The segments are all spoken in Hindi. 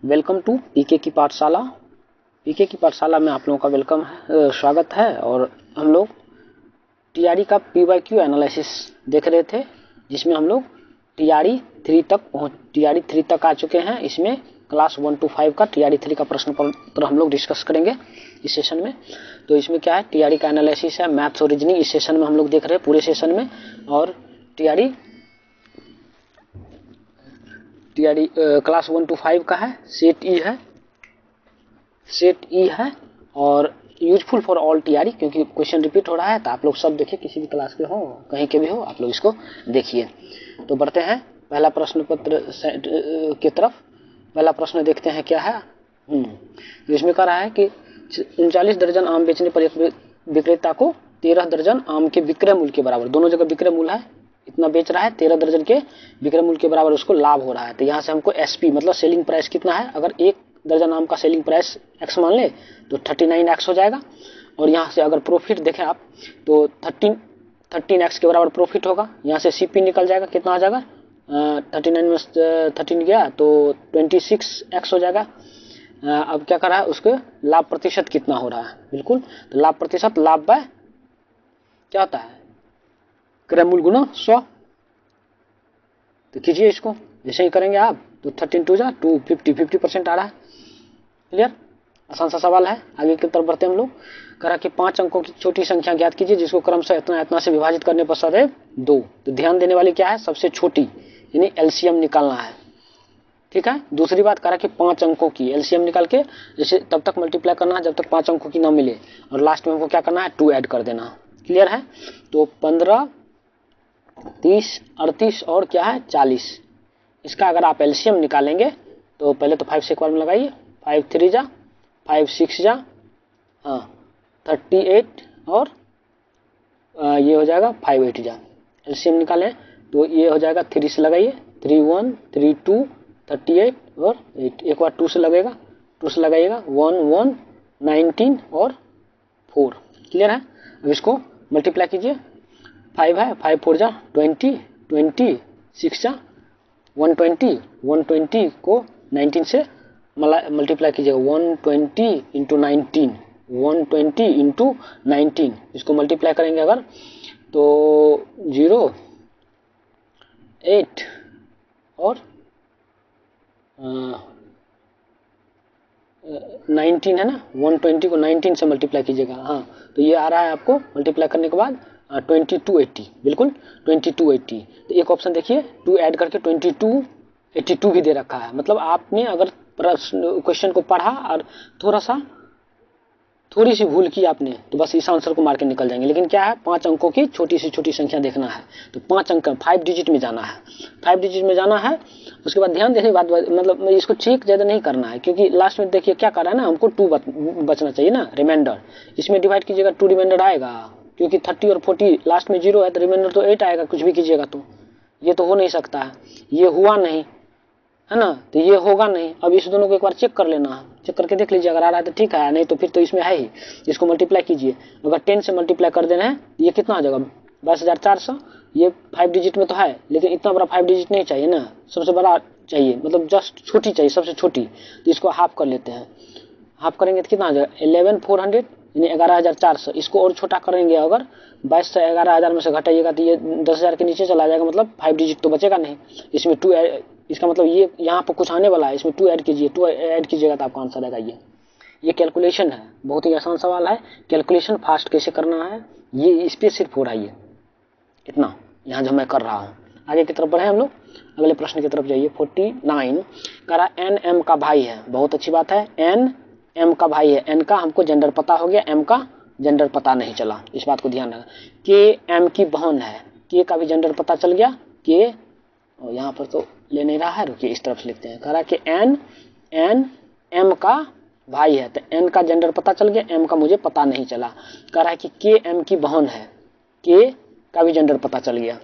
वेलकम टू पीके की पाठशाला। पीके की पाठशाला में आप लोगों का वेलकम है, स्वागत है। और हम लोग टीआरई का पीवाईक्यू एनालिसिस देख रहे थे, जिसमें हम लोग टीआरई 3 तक आ चुके हैं। इसमें क्लास 1 to 5 का टीआरई 3 का प्रश्न पत्र हम लोग डिस्कस करेंगे इस सेशन में। तो इसमें क्या है, टीआरई का एनालिसिस है, मैथ्स और रीजनिंग इस सेशन में हम लोग देख रहे हैं पूरे सेशन में। और टीआरई क्लास 1 to 5 का है, सेट ई है और यूजफुल फॉर ऑल टीआरई, क्योंकि क्वेश्चन रिपीट हो रहा है। तो आप लोग सब देखिए, किसी भी क्लास के हो, कहीं के भी हो, आप लोग इसको देखिए। तो बढ़ते हैं पहला प्रश्न पत्र की तरफ। पहला प्रश्न देखते हैं क्या है। तो इसमें कह रहा है कि 39 दर्जन आम बेचने पर एक विक्रेता को 13 दर्जन आम के विक्रय मूल्य के बराबर, दोनों जगह विक्रय मूल्य है, इतना बेच रहा है, 13 दर्जन के विक्रय मूल्य के बराबर उसको लाभ हो रहा है। तो यहाँ से हमको एसपी मतलब सेलिंग प्राइस कितना है, अगर एक दर्जन आम का सेलिंग प्राइस एक्स मान ले तो 39x हो जाएगा। और यहाँ से अगर प्रॉफिट देखें आप तो 13x के बराबर प्रॉफिट होगा। यहाँ से सीपी निकल जाएगा, कितना आ जाएगा, 39 में 13 गया तो 26x हो जाएगा। अब क्या कर रहा है, उसके लाभ प्रतिशत कितना हो रहा है, बिल्कुल। तो लाभ प्रतिशत, लाभ बाय क्या होता है, क्रय मूल्य गुना 100। तो कीजिए इसको, जैसे ही करेंगे आप तो 13 2 जा 2 50% आ रहा है। क्लियर, आसान सा सवाल है। आगे की तरफ बढ़ते हम लोग। करा कि 5 अंकों की छोटी संख्या ज्ञात कीजिए जिसको क्रमशः इतना इतना से विभाजित करने पर सदैव 2। तो ध्यान देने वाली क्या है, सबसे छोटी, यानी एलसीएम निकालना है। ठीक है। दूसरी बात करा कि 5 अंकों की एलसीएम निकाल के जैसे तब तक मल्टीप्लाई करना है जब तक 5 अंकों की ना मिले, और लास्ट में हमको क्या करना है, 2 ऐड कर देना। क्लियर है। तो 15, 30, 38 और क्या है 40। इसका अगर आप एलसीएम निकालेंगे तो पहले तो 5 से एक बार में लगाइए, 5 3 जा 5 6 जा, हाँ 38 और ये हो जाएगा 5 8 जा। एलसीएम निकालें तो ये हो जाएगा 3 से लगाइए, 3 1 3 2 38 और 8। एक बार 2 से लगेगा, 2 से लगाइएगा 1 1 19 और 4। क्लियर है। अब इसको मल्टीप्लाई कीजिए, 5 है, 5 4 जा 20 20 6 जा 120, 120 को 19 से मल्टीप्लाई कीजिएगा, 120 इंटू 19, 120 इंटू 19। इसको मल्टीप्लाई करेंगे अगर तो 0 8 और 19 है ना, 120 को 19 से मल्टीप्लाई कीजिएगा। हाँ, तो ये आ रहा है आपको मल्टीप्लाई करने के बाद 2280, बिल्कुल 2280। तो एक ऑप्शन देखिए, 2 ऐड करके 2282 भी दे रखा है। मतलब आपने अगर क्वेश्चन को पढ़ा और थोड़ी सी भूल की आपने तो बस इस आंसर को मार के निकल जाएंगे। लेकिन क्या है, 5 अंकों की छोटी से छोटी संख्या देखना है। तो 5 अंक 5 डिजिट में जाना है, 5 डिजिट में जाना है। उसके बाद ध्यान देने की बात, मतलब इसको चेक ज़्यादा नहीं करना है, क्योंकि लास्ट में देखिए क्या कर रहा है ना, हमको 2 बचना चाहिए ना, रिमाइंडर। इसमें डिवाइड कीजिएगा 2 रिमाइंडर आएगा, क्योंकि 30 और 40 लास्ट में 0 है तो रिमाइंडर तो 8 आएगा, कुछ भी कीजिएगा तो। ये तो हो नहीं सकता है, ये हुआ नहीं है ना, तो ये होगा नहीं। अब इस दोनों को एक बार चेक कर लेना है, चेक करके देख लीजिए, अगर आ रहा है तो ठीक है, नहीं तो फिर तो इसमें है ही। इसको मल्टीप्लाई कीजिए, अगर 10 से मल्टीप्लाई कर देना है ये कितना आ जाएगा, 22,400। ये 5 डिजिट में तो है, लेकिन इतना बड़ा 5 डिजिट नहीं चाहिए ना, सबसे बड़ा चाहिए, मतलब जस्ट छोटी चाहिए, सबसे छोटी। तो इसको हाफ कर लेते हैं, हाफ करेंगे तो कितना आ जाएगा, 11,400 यानी 11,400। इसको और छोटा करेंगे, अगर 22 से 11,000 में से घटाइएगा तो ये 10,000 के नीचे चला जाएगा, मतलब 5 डिजिट तो बचेगा नहीं। इसमें 2 इसका मतलब ये यहाँ पर कुछ आने वाला है, इसमें 2 ऐड कीजिए, 2 ऐड कीजिएगा तो आपका आंसर आएगा। ये कैलकुलेशन है, बहुत ही आसान सवाल है। कैलकुलेशन फास्ट कैसे करना है ये इस पर सिर्फ हो रहा है, इतना यहाँ जो मैं कर रहा हूँ। आगे की तरफ बढ़े हम लोग, अगले प्रश्न की तरफ जाइए। 49 करा एन एम का भाई है, बहुत अच्छी बात है, एन एम का भाई है। एन का हमको जेंडर पता हो गया, एम का जेंडर पता नहीं चला, इस बात को ध्यान रखना। के एम की बहन है, के का भी जेंडर पता चल गया, के और यहाँ पर तो ले नहीं रहा है, रुकिए इस तरफ से लिखते हैं। कह रहा कि एन एम का भाई है, तो एन का जेंडर पता चल गया, एम का मुझे पता नहीं चला। कह रहा है कि के एम की बहन है, के का भी जेंडर पता चल गया।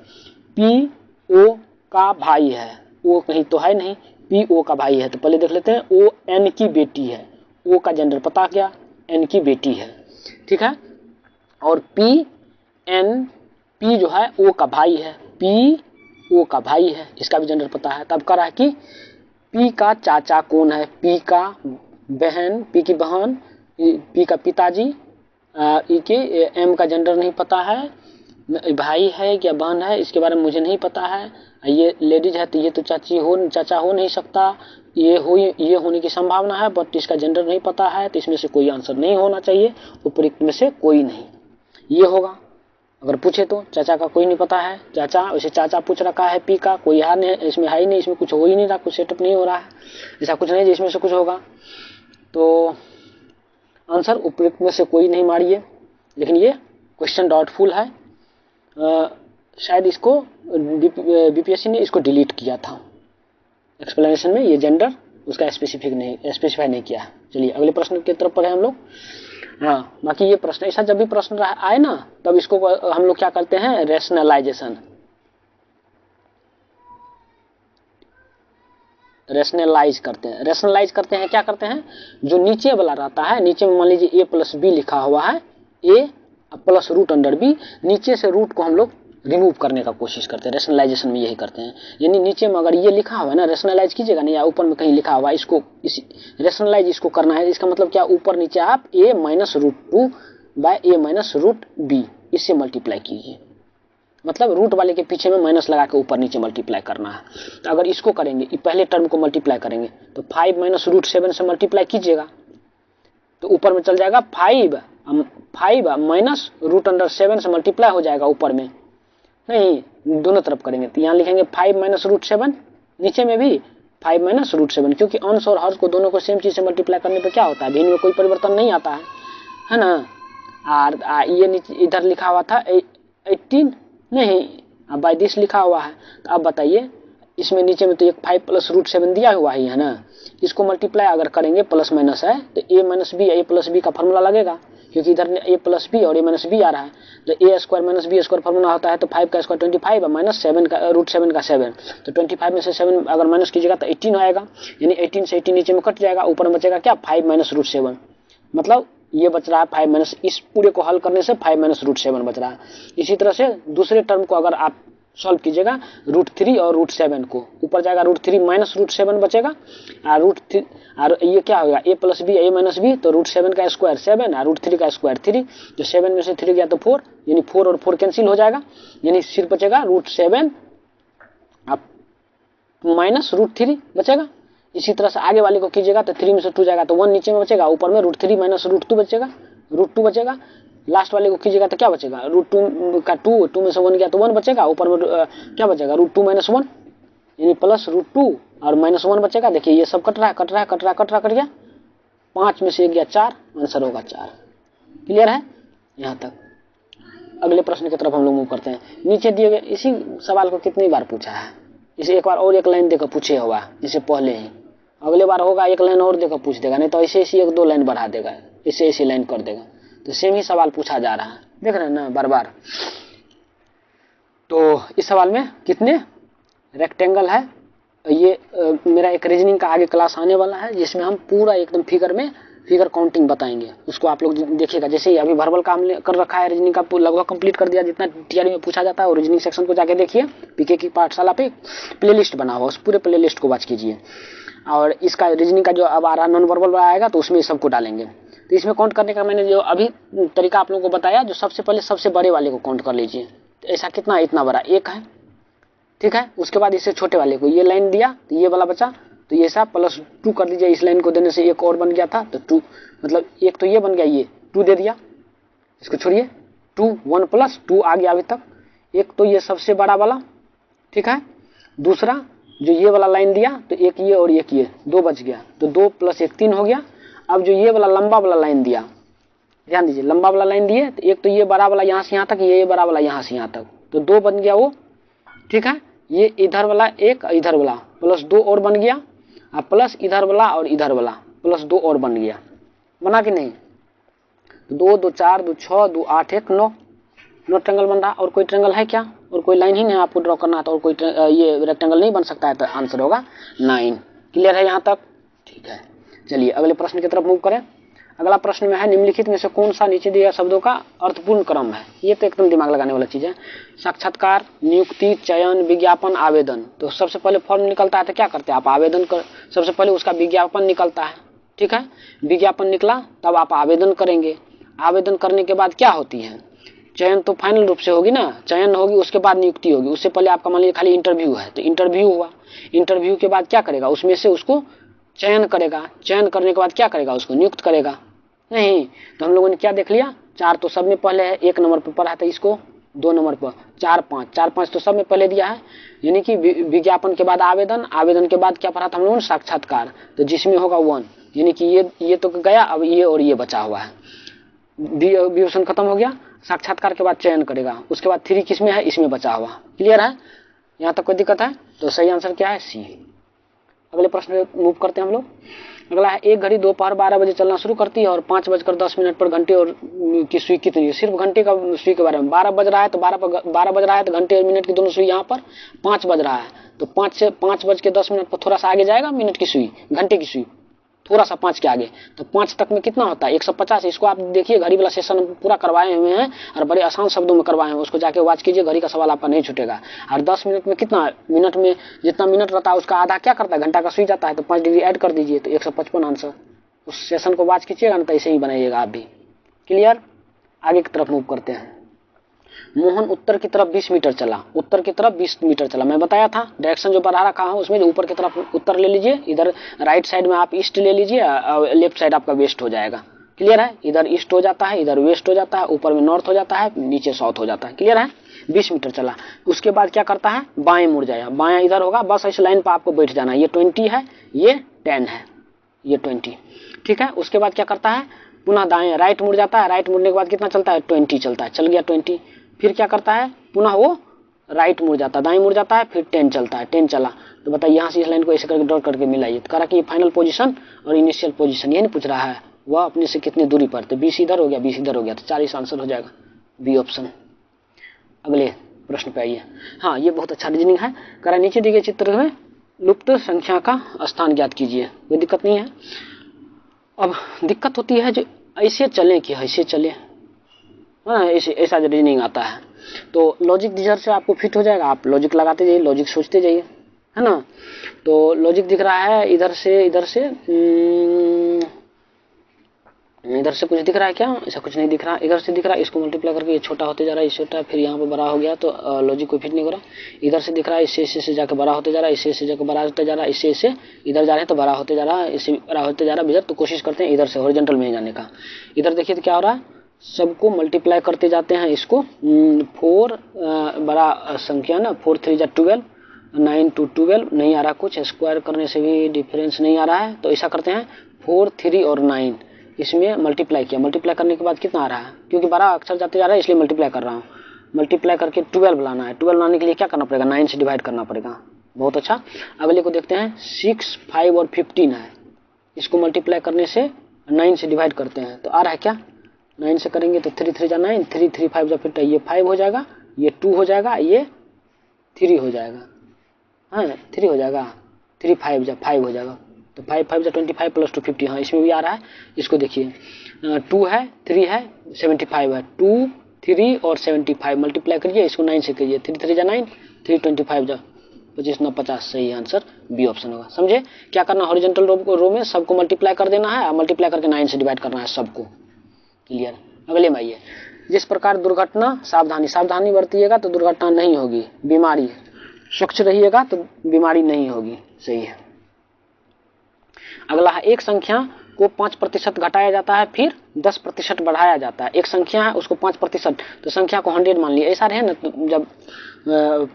पी ओ का भाई है, ओ कहीं तो है नहीं, पी ओ का भाई है, तो पहले देख लेते हैं। ओ एन की बेटी है, ओ का जेंडर पता क्या, एन की बेटी है, ठीक है। और पी जो है ओ का भाई है, पी ओ का भाई है, इसका भी जेंडर पता है। तब कह रहा है कि पी का चाचा कौन है? पी का बहन, पी की बहन, पी का पिताजी, ई के एम का जेंडर नहीं पता है, भाई है या बहन है इसके बारे में मुझे नहीं पता है, ये लेडीज है तो ये तो चाचा हो नहीं सकता, ये होने की संभावना है बट इसका जेंडर नहीं पता है, तो इसमें से कोई आंसर नहीं होना चाहिए, उपयुक्त में से कोई नहीं ये होगा। अगर पूछे तो चाचा का कोई नहीं पता है, चाचा वैसे चाचा पूछ रखा है पी का, कोई है नहीं, इसमें है ही नहीं, इसमें कुछ हो ही नहीं रहा, कुछ सेटअप नहीं हो रहा है, ऐसा कुछ नहीं जिसमें से कुछ होगा, तो आंसर उपयुक्त में से कोई नहीं मारिए। लेकिन ये क्वेश्चन डाउटफुल है, शायद इसको बीपीएससी ने इसको डिलीट किया था एक्सप्लेनेशन में, ये जेंडर उसका स्पेसिफाई नहीं किया। चलिए अगले प्रश्न की तरफ पढ़े हम लोग। हाँ, बाकी ये प्रश्न ऐसा जब भी प्रश्न आए ना तब इसको हम लोग क्या करते हैं, रेशनलाइजेशन करते हैं। रेशनलाइज करते हैं, क्या करते हैं, जो नीचे वाला रहता है, नीचे में मान लीजिए a प्लस बी लिखा हुआ है, a plus root under B, नीचे से रूट को हम लोग रिमूव करने का कोशिश करते हैं। रेशनलाइजेशन में यही करते हैं, यानी नीचे में अगर ये लिखा हुआ है ना, रेशनलाइज कीजिएगा नहीं, या ऊपर में कहीं लिखा हुआ इसको रेशनलाइज इसको करना है, इसका मतलब क्या, ऊपर नीचे आप a minus root two by a minus root B इससे मल्टीप्लाई कीजिए, मतलब रूट वाले के पीछे में माइनस लगा के ऊपर नीचे मल्टीप्लाई करना है। तो अगर इसको करेंगे, पहले टर्म को मल्टीप्लाई करेंगे तो 5 माइनस रूट 7 से मल्टीप्लाई कीजिएगा तो ऊपर में चल जाएगा 5 माइनस रूट अंडर 7 से मल्टीप्लाई हो जाएगा, ऊपर में नहीं दोनों तरफ करेंगे तो यहाँ लिखेंगे 5 माइनस रूट 7, नीचे में भी 5 माइनस रूट 7, क्योंकि अंश और हर्ष को दोनों को सेम चीज से मल्टीप्लाई करने पर क्या होता है, भिन्न में कोई परिवर्तन नहीं आता है ना। और ये नीचे इधर लिखा हुआ था 18 नहीं, अब बाई दिस लिखा हुआ है, तो अब बताइए इसमें नीचे में तो एक 5 प्लस रूट 7 दिया हुआ है ना, इसको मल्टीप्लाई अगर करेंगे प्लस माइनस है तो a minus B, a plus B का फॉर्मूला लगेगा, क्योंकि इधर a प्लस बी और a माइनस बी आ रहा है, तो a square minus B square formula होता है, तो 5 का स्क्वायर 25 माइनस 7 का रूट 7 का 7, तो 25 में से 7 अगर माइनस कीजिएगा तो 18 आएगा, यानी 18 से 18 नीचे में कट जाएगा, ऊपर में बचेगा क्या 5 माइनस रूट 7, मतलब ये बच रहा है 5 माइनस, इस पूरे को हल करने से 5 माइनस रूट 7 बच रहा है। इसी तरह से दूसरे टर्म को अगर आप सॉल्व कीजिएगा, रूट 3 और रूट 7 को, ऊपर जाएगा रूट 3 माइनस रूट 7 बचेगा, और ये क्या होगा a plus B a minus B, तो रूट 7 का स्क्वायर 7 और रूट 3 का स्क्वायर 3, जो 7 में से 3 गया तो 4, यानी 4 और 4 कैंसिल हो जाएगा, यानी सिर्फ बचेगा रूट 7 माइनस रूट 3 बचेगा। इसी तरह से आगे वाले को कीजिएगा तो 3 में से 2 जाएगा तो 1 नीचे में बचेगा, ऊपर में रूट 3 माइनस रूट 2 बचेगा, रूट 2 बचेगा। लास्ट वाले को कीजिएगा तो क्या बचेगा, रूट 2 का 2 में से 1 गया तो 1 बचेगा, ऊपर में क्या बचेगा रूट 2 माइनस 1, यानी प्लस रूट 2 और माइनस 1 बचेगा। देखिए ये सब कट गया, 5 में से 1 गया 4, आंसर होगा 4। क्लियर है यहाँ तक। अगले प्रश्न की तरफ हम लोग मूव करते हैं। नीचे दिए गए इसी सवाल को कितनी बार पूछा है, इसे एक बार और एक लाइन देकर पूछे हुआ इससे पहले ही, अगले बार होगा एक लाइन और देकर पूछ देगा, नहीं तो ऐसे ऐसी 1-2 लाइन बढ़ा देगा, ऐसे ऐसी लाइन कर देगा, तो सेम ही सवाल पूछा जा रहा है, देख रहे हैं ना बार बार। तो इस सवाल में कितने रेक्टेंगल है, ये मेरा एक रीजनिंग का आगे क्लास आने वाला है जिसमें हम पूरा एकदम फिगर काउंटिंग बताएंगे, उसको आप लोग देखिएगा। जैसे ही अभी वर्बल काम कर रखा है, रीजनिंग का लगभग कंप्लीट कर दिया, जितना टीआरबी में पूछा जाता है, और रीजनिंग सेक्शन को जाके देखिए, पीके की पाठशाला पे प्लेलिस्ट बना हुआ, उस पूरे प्लेलिस्ट को वॉच कीजिए। और इसका रीजनिंग का जो अब आ रहा नॉन वर्बल आएगा तो उसमें सबको डालेंगे। तो इसमें काउंट करने का मैंने जो अभी तरीका आप लोगों को बताया, जो सबसे पहले सबसे बड़े वाले को काउंट कर लीजिए, तो ऐसा कितना है, इतना बड़ा 1 है, ठीक है। उसके बाद इससे छोटे वाले को ये लाइन दिया तो ये वाला बचा, तो ये सब प्लस 2 कर दीजिए, इस लाइन को देने से एक और बन गया था, तो 2 मतलब एक तो ये बन गया, ये 2 दे दिया, इसको छोड़िए 2 1 प्लस 2 आ गया अभी तक। एक तो ये सबसे बड़ा वाला, ठीक है। दूसरा जो ये वाला लाइन दिया तो एक ये और एक ये 2 बच गया, तो 2 + 1 3 हो गया। अब जो ये वाला लंबा वाला लाइन दिया, ध्यान दीजिए, लंबा वाला लाइन दिए तो एक तो ये बड़ा वाला यहाँ से यहाँ तक, ये बड़ा वाला यहाँ से यहाँ तक, तो 2 बन गया वो, ठीक है। ये इधर वाला एक, इधर वाला प्लस 2 और बन गया, और प्लस इधर वाला और इधर वाला प्लस 2 और बन गया, बना कि नहीं। 2 2 4 2 6 2 8 1 9 ट्रायंगल बन रहा। और कोई ट्रायंगल है क्या, और कोई लाइन ही नहीं आपको ड्रॉ करना, तो और कोई ये रेक्टेंगल नहीं बन सकता है, तो आंसर होगा 9। क्लियर है यहाँ तक, ठीक है। चलिए अगले प्रश्न की तरफ मूव करें। अगला प्रश्न में है निम्नलिखित में से कौन सा नीचे दिए गए शब्दों का अर्थपूर्ण क्रम है। ये तो एकदम दिमाग लगाने वाला चीज है। साक्षात्कार, नियुक्ति, चयन, विज्ञापन, आवेदन। तो सबसे पहले फॉर्म निकलता है तो क्या करते हैं आप, आवेदन कर, सबसे पहले उसका विज्ञापन निकलता है, ठीक है। विज्ञापन निकला तब आप आवेदन करेंगे। आवेदन करने के बाद क्या होती है, चयन तो फाइनल रूप से होगी ना, चयन होगी, उसके बाद नियुक्ति होगी। उससे पहले आपका मान लीजिए खाली इंटरव्यू है तो इंटरव्यू हुआ, इंटरव्यू के बाद क्या करेगा, उसमें से उसको चयन करेगा, चयन करने के बाद क्या करेगा, उसको नियुक्त करेगा। नहीं तो हम लोगों ने क्या देख लिया, 4 तो सब में पहले है, 1 नंबर पर पढ़ा था इसको, 2 नंबर पर 4 5 तो सब में पहले दिया है। यानी कि विज्ञापन के बाद आवेदन, आवेदन के बाद क्या पढ़ा था हम लोगों ने, साक्षात्कार, तो जिसमें होगा 1, यानी कि ये तो गया, अब ये और ये बचा हुआ है। बी ऑप्शन खत्म हो गया। साक्षात्कार के बाद चयन करेगा, उसके बाद 3 किस में है, इसमें बचा हुआ। क्लियर है, यहाँ तक कोई दिक्कत है? तो सही आंसर क्या है, सी। अगले प्रश्न में मूव करते हैं हम लोग। अगला है एक घड़ी दोपहर 12 बजे चलना शुरू करती है और 5:10 पर घंटे और की सुई कितनी है। सिर्फ घंटे का सुई के बारे में, 12 बज रहा है तो 12 बज रहा है तो घंटे और मिनट की दोनों सुई यहाँ पर 5 बज रहा है तो 5:10 पर थोड़ा सा आगे जाएगा मिनट की सुई, घंटे की सुई थोड़ा सा 5 के आगे, तो 5 तक में कितना होता है, 150। इसको आप देखिए, घड़ी वाला सेशन पूरा करवाए हुए हैं और बड़े आसान शब्दों में करवाए हैं, उसको जाके वॉच कीजिए, घड़ी का सवाल आपका नहीं छूटेगा। और 10 मिनट में कितना, मिनट में जितना मिनट रहता है उसका आधा क्या करता है, घंटा का सुई जाता है, तो 5 डिग्री ऐड कर दीजिए तो 155 आंसर। उस सेशन को वॉच कीजिएगा ना तो ऐसे ही बनाइएगा आप भी। क्लियर, आगे की तरफ मूव करते हैं। मोहन उत्तर की तरफ 20 मीटर चला, उत्तर की तरफ 20 मीटर चला। मैं बताया था डायरेक्शन जो बढ़ा रखा हूं उसमें ऊपर की तरफ उत्तर ले लीजिए, इधर राइट साइड में आप ईस्ट ले लीजिए और लेफ्ट साइड आपका वेस्ट हो जाएगा। क्लियर है, इधर ईस्ट हो जाता है, इधर वेस्ट हो जाता है, ऊपर में नॉर्थ हो जाता है, नीचे साउथ हो जाता है। क्लियर है, 20 मीटर चला। उसके बाद क्या करता है, बाएं मुड़ जाएगा, बाएं इधर होगा, बस इस लाइन पर आपको बैठ जाना है। ये 20 है, ये 10 है, ये 20, ठीक है। उसके बाद क्या करता है, पुनः दाएं राइट मुड़ जाता है, राइट मुड़ने के बाद कितना चलता है, 20 चलता है, चल गया 20। फिर क्या करता है, पुनः वो राइट मुड़ जाता है, दाएं मुड़ जाता है, फिर 10 चलता है, 10 चला तो बताइए यहाँ से इस लाइन को ऐसे करके ड्रॉ करके मिलाइए। तो कहा कि ये फाइनल पोजीशन और इनिशियल पोजीशन, ये नहीं पूछ रहा है वह अपने से कितनी दूरी पर, तो 20 इधर हो गया, 20 इधर हो गया, तो 40 आंसर हो जाएगा, बी ऑप्शन। अगले प्रश्न पे आइए। हाँ, ये बहुत अच्छा रीजनिंग है। करा नीचे दिए गए चित्र में लुप्त संख्या का स्थान ज्ञात कीजिए, कोई दिक्कत नहीं है। अब दिक्कत होती है जो ऐसे चले कि ऐसे चले, हाँ ऐसा रीजनिंग आता है तो लॉजिक इधर से आपको फिट हो जाएगा, आप लॉजिक लगाते जाइए, लॉजिक सोचते जाइए, है ना। तो लॉजिक दिख रहा है इधर से, इधर से कुछ दिख रहा है क्या, ऐसा कुछ नहीं दिख रहा, इधर से दिख रहा है, इसको मल्टीप्लाई करके ये छोटा होते जा रहा है, ये छोटा, फिर यहाँ पे बड़ा हो गया तो लॉजिक कोई फिट नहीं हो रहा। इधर से दिख रहा है, इससे जाकर बड़ा होते जा रहा है, इससे जाकर बड़ा होते जा रहा है, इससे इधर जा रहे हैं तो बड़ा होते जा रहा है, इससे बड़ा होते जा रहा है बेहतर। तो कोशिश करते हैं इधर से हॉरिजॉन्टल में जाने का। इधर देखिए तो क्या हो रहा है, सबको मल्टीप्लाई करते जाते हैं, इसको 4 बड़ा संख्या ना, 4 3 जा 12, 9 2 12 नहीं आ रहा कुछ, स्क्वायर करने से भी डिफरेंस नहीं आ रहा है, तो ऐसा करते हैं 4 3 और 9 इसमें मल्टीप्लाई किया, मल्टीप्लाई करने के बाद कितना आ रहा है, क्योंकि बड़ा अक्षर जाते जा रहा है इसलिए मल्टीप्लाई कर रहा हूँ। मल्टीप्लाई करके 12 लाना है, 12 लाने के लिए क्या करना पड़ेगा, 9 से डिवाइड करना पड़ेगा। बहुत अच्छा। अगले को देखते हैं, 6 5 और 15 है, इसको मल्टीप्लाई करने से 9 से डिवाइड करते हैं तो आ रहा है क्या, 9 से करेंगे तो 3 3 जा 9, 3 3 5 जा, फिर ये 5 हो जाएगा, ये 2 हो जाएगा, ये 3 हो जाएगा, हाँ 3 हो जाएगा, 3 5 जा 5 हो जाएगा, तो 5 5 जा 25 प्लस 2 50। हाँ इसमें भी आ रहा है, इसको देखिए 2 है 3 है 75 है, 2 3 और 75 मल्टीप्लाई करिए, इसको 9 से करिए, 3 3 जा 9, 3 25 जा 25 9 50, सही आंसर बी ऑप्शन होगा। समझे, क्या करना, हॉरिजॉन्टल रो में सबको मल्टीप्लाई कर देना है और मल्टीप्लाई करके 9 से डिवाइड करना है सबको। क्लियर। अगले में आइए, जिस प्रकार दुर्घटना, सावधानी बरतिएगा तो दुर्घटना नहीं होगी, बीमारी, स्वच्छ रहिएगा तो बीमारी नहीं होगी, सही है। अगला है, एक संख्या को 5% घटाया जाता है फिर 10% बढ़ाया जाता है। एक संख्या है उसको 5%, तो संख्या को 100 मान लिया, ऐसा रहे ना, तो जब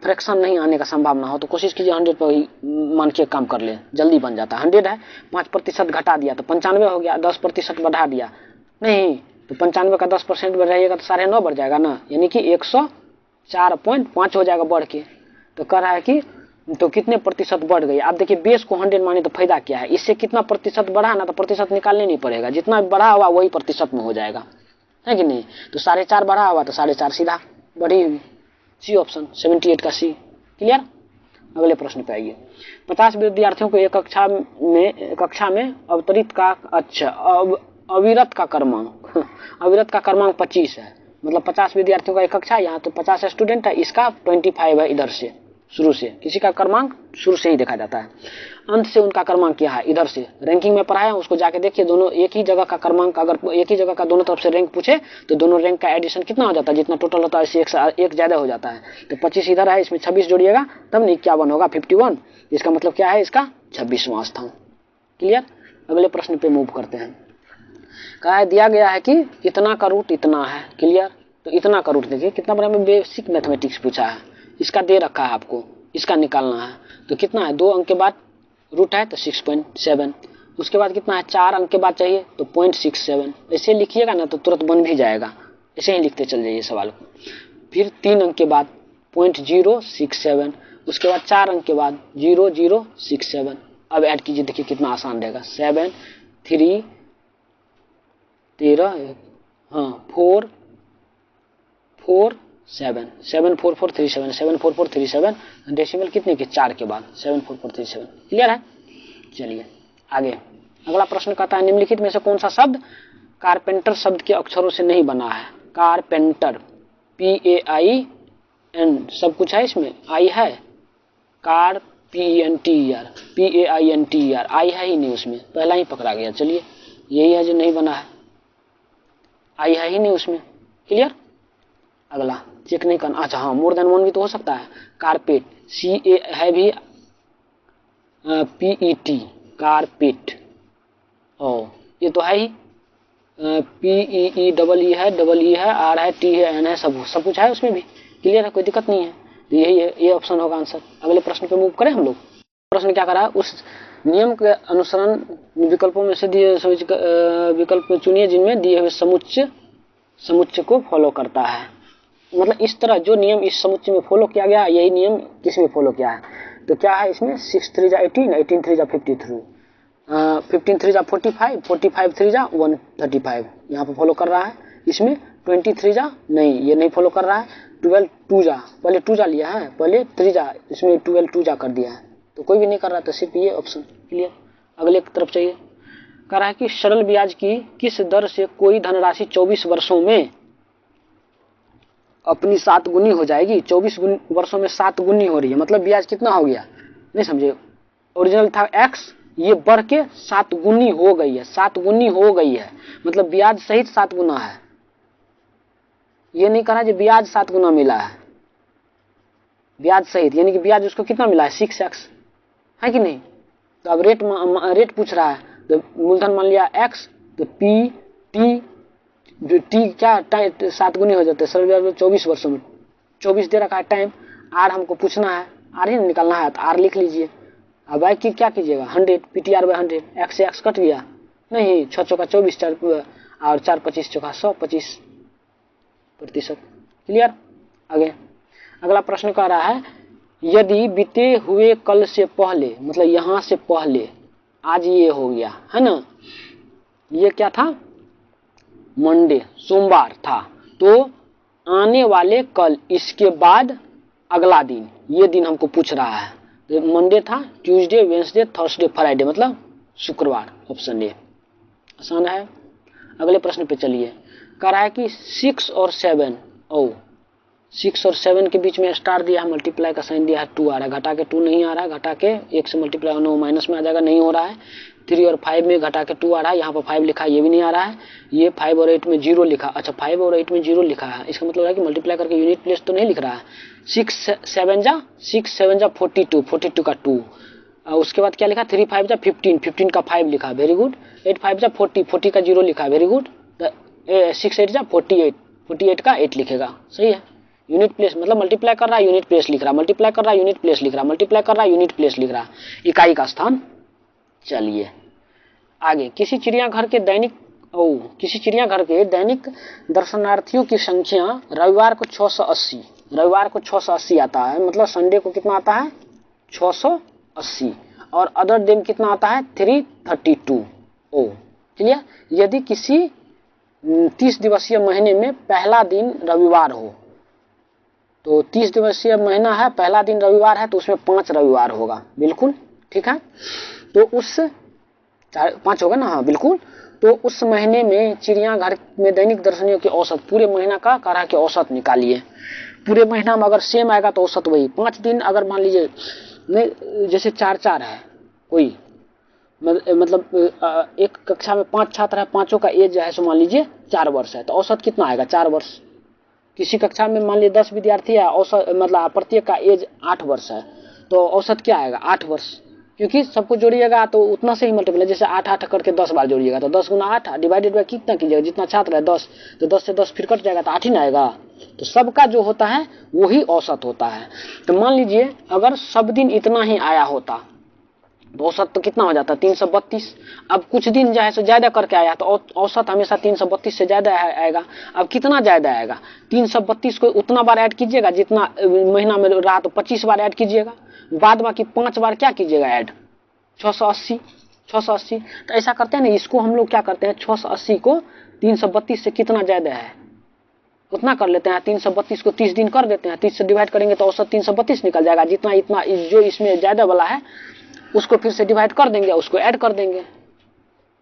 फ्रैक्शन नहीं आने का संभावना हो तो कोशिश कीजिए 100 पर ही मान के काम कर ले, जल्दी बन जाता है। 100 है, 5% घटा दिया तो 95 हो गया, 10% बढ़ा दिया नहीं तो 95 का 10% बढ़ जाएगा तो 9.5 बढ़ जाएगा ना, यानी कि 104.5 हो जाएगा बढ़ के। तो कह रहा है कि तो कितने प्रतिशत बढ़ गई। आप देखिए बेस को 100 माने तो फायदा क्या है, इससे कितना प्रतिशत बढ़ा ना, तो प्रतिशत निकालने नहीं पड़ेगा, जितना बढ़ा हुआ वही प्रतिशत में हो जाएगा, है कि नहीं। तो 4.5 बढ़ा हुआ तो 4.5 सीधा बढ़ी हुई, सी ऑप्शन 78 का सी। क्लियर। अगले प्रश्न पे आइए। 50 विद्यार्थियों को एक कक्षा में अवतरित का, अच्छा अब अविरत का क्रमांक अविरत का क्रमांक 25 है, मतलब 50 विद्यार्थियों का एक कक्षा, यहाँ तो 50 स्टूडेंट है, इसका 25 है इधर से, शुरू से किसी का क्रमांक शुरू से ही देखा जाता है, अंत से उनका क्रमांक क्या है इधर से। रैंकिंग में पढ़ाया उसको जाके देखिए, दोनों एक ही जगह का क्रमांक, अगर एक ही जगह का दोनों तरफ से रैंक पूछे तो दोनों रैंक का एडिशन कितना हो जाता है, जितना टोटल होता है इससे एक ज्यादा हो जाता है। तो 25 इधर है, इसमें 26 जोड़िएगा तब न 51 होगा, 51। इसका मतलब क्या है, इसका 26वां स्थान। क्लियर। अगले प्रश्न पे मूव करते हैं। कहा है दिया गया है कि इतना का रूट इतना है। क्लियर। तो इतना का रूट देखिए कितना बड़ा, में बेसिक मैथमेटिक्स पूछा है, इसका दे रखा है आपको, इसका निकालना है। तो कितना है, 2 अंक के बाद रूट है तो 6.7, उसके बाद कितना है 4 अंक के बाद चाहिए तो 0.67। ऐसे लिखिएगा ना तो तुरंत बन भी जाएगा, ऐसे ही लिखते चल जाइए सवाल को। फिर 3 अंक के बाद 0.067, उसके बाद 4 अंक के बाद 0067। अब ऐड कीजिए, देखिए कितना आसान रहेगा। 7 3 13 4 4 7 74437 74437, डेसिमल कितने के 4 के बाद 74437। क्लियर है। चलिए आगे अगला प्रश्न कहता है निम्नलिखित में से कौन सा शब्द कारपेंटर शब्द के अक्षरों से नहीं बना है। कारपेंटर, PAIN सब कुछ है, इसमें आई है, कार PENTER, PAINTER, आई है ही नहीं उसमें, पहला ही पकड़ा गया। चलिए यही है जो नहीं बना है, आई है ही नहीं उसमें। क्लियर। अगला चेक नहीं करना, अच्छा हाँ मोर देन 1 भी तो हो सकता है। कारपेट, CA है भी, PET कारपेट, ओ ये तो है ही, PEE डबल ई है, डबल ई है, R है, T है, N है, सब कुछ है उसमें भी। क्लियर है, कोई दिक्कत नहीं है। तो यही है, ये ऑप्शन होगा आंसर। अगले प्रश्न पे मूव करें हम लोग। प्रश्न क्या करा, उस नियम के अनुसरण विकल्पों में से दिए विकल्प चुनिए जिनमें दिए हुए समुच्चय को फॉलो करता है। मतलब इस तरह जो नियम इस समुच्चय में फॉलो किया गया, यही नियम किसमें फॉलो किया है। तो क्या है इसमें, 6 3 जा 18, 18 3 जा 53, 15 3 जा 45, 45 3 जा 135, यहाँ पर फॉलो कर रहा है। इसमें 23 जा नहीं, ये नहीं फॉलो कर रहा है। 12 2 जा, पहले 2 जा लिया है, पहले 3 जा, इसमें 12 2 जा कर दिया है, तो कोई भी नहीं कर रहा, तो सिर्फ ये ऑप्शन। क्लियर। अगले की तरफ चाहिए। कह रहा है कि सरल ब्याज की किस दर से कोई धनराशि 24 वर्षों में अपनी 7 गुनी हो जाएगी। 24 वर्षों में 7 गुनी हो रही है, मतलब ब्याज कितना हो गया, नहीं समझे। ओरिजिनल था x, ये बढ़ के 7 गुनी हो गई है, 7 गुनी हो गई है, मतलब ब्याज सहित 7 गुना है। ये नहीं कहा कि ब्याज 7 गुना मिला है, ब्याज सहित, यानी कि ब्याज उसको कितना मिला है 6x, है कि नहीं। तो अब रेट पूछ रहा है, तो मूलधन मान लिया x, तो टी क्या 7 गुनी हो जाते हैं सरल ब्याज में 24 वर्षों में। 24 दे रखा है टाइम, आर हमको पूछना है, आर ही निकालना है, तो आर लिख लीजिए। अब आई की क्या कीजिएगा 100, PTR/100, x से x कट गया, नहीं 6 चौका 24 और 4 25 चौका 125%। क्लियर। आगे अगला प्रश्न कह रहा है यदि बीते हुए कल से पहले, मतलब यहां से पहले, आज ये हो गया है ना, ये क्या था मंडे, सोमवार था, तो आने वाले कल इसके बाद अगला दिन, ये दिन हमको पूछ रहा है। तो मंडे था, ट्यूसडे, वेडनेसडे, थर्सडे, फ्राइडे, मतलब शुक्रवार। ऑप्शन ए आसान है। अगले प्रश्न पे चलिए। कह रहा है कि 6 और 7, 6 और 7 के बीच में स्टार दिया है, मल्टीप्लाई का साइन दिया है, 2 आ रहा है, घटा के 2 नहीं आ रहा है, घटा के 1 से मल्टीप्लाई होना वो माइनस में आ जाएगा, नहीं हो रहा है। 3 और 5 में घटा के 2 आ रहा है, यहाँ पर 5 लिखा है, ये भी नहीं आ रहा है। ये 5 और 8 में 0 लिखा, अच्छा 5 और 8 में 0 लिखा है, इसका मतलब है कि मल्टीप्लाई करके यूनिट प्लेस तो नहीं लिख रहा है। 6 7 जा 42, 42 का 2, उसके बाद क्या लिखा 3 5 जा 15, 15 का 5 लिखा, वेरी गुड। 8 5 जा 40, 40 का 0 लिखा, वेरी गुड। 6 8 जा 48, 48 का 8 लिखेगा, सही है। यूनिट प्लेस मतलब मल्टीप्लाई कर रहा है, यूनिट प्लेस लिख रहा, मल्टीप्लाई कर रहा है, यूनिट प्लेस लिख रहा, मल्टीप्लाई कर रहा है, यूनिट प्लेस लिख रहा, इकाई का स्थान। चलिए आगे, किसी चिड़ियाघर के दैनिक दर्शनार्थियों की संख्या रविवार को 680 आता है, मतलब संडे को कितना आता है 680, और अदर दिन कितना आता है 332। क्लियर। यदि किसी 30 दिवसीय महीने में पहला दिन रविवार हो, तो 30 दिवसीय महीना है, पहला दिन रविवार है, तो उसमें 5 रविवार होगा, बिल्कुल ठीक है। तो उस 5 होगा ना, हाँ बिल्कुल। तो उस महीने में चिड़ियाघर में दैनिक दर्शनियों की औसत, पूरे महीना का कह रहा है कि औसत निकालिए। पूरे महीना में अगर सेम आएगा तो औसत वही। 5 दिन अगर मान लीजिए नहीं, जैसे 4-4 है कोई, मतलब एक कक्षा में 5 छात्र है, पांचों का एज जो है सो मान लीजिए 4 वर्ष है, तो औसत कितना आएगा? 4 वर्ष। किसी कक्षा में मान लीजिए 10 विद्यार्थी है, औसत मतलब प्रत्येक का एज 8 वर्ष है, तो औसत क्या आएगा? 8 वर्ष। क्योंकि सबको जोड़िएगा तो उतना से ही मल्टीपल है, जैसे 8 करके 10 बार जोड़िएगा तो 10 गुना 8 डिवाइडेड बाय कितना कीजिएगा? जितना छात्र है 10, तो 10 से 10 फिर कट जाएगा तो 8 ही ना आएगा। तो सबका जो होता है वही औसत होता है। तो मान लीजिए अगर सब दिन इतना ही आया होता तो औसत तो कितना हो जाता? 332। अब कुछ दिन जो है सो ज्यादा करके आया तो औसत हमेशा 332 से ज्यादा आएगा। अब कितना ज्यादा आएगा? 332 को उतना बार ऐड कीजिएगा जितना महीना में रहा, तो 25 बार ऐड कीजिएगा, बाद बाकी 5 बार क्या कीजिएगा ऐड? 680। तो ऐसा करते हैं ना, इसको हम लोग क्या करते हैं, 680 को 332 से कितना ज्यादा है उतना कर लेते हैं। 332 को 30 दिन कर देते हैं, 30 से डिवाइड करेंगे तो औसत 332 निकल जाएगा। जितना इतना जो इसमें ज्यादा वाला है उसको फिर से डिवाइड कर देंगे, उसको ऐड कर देंगे।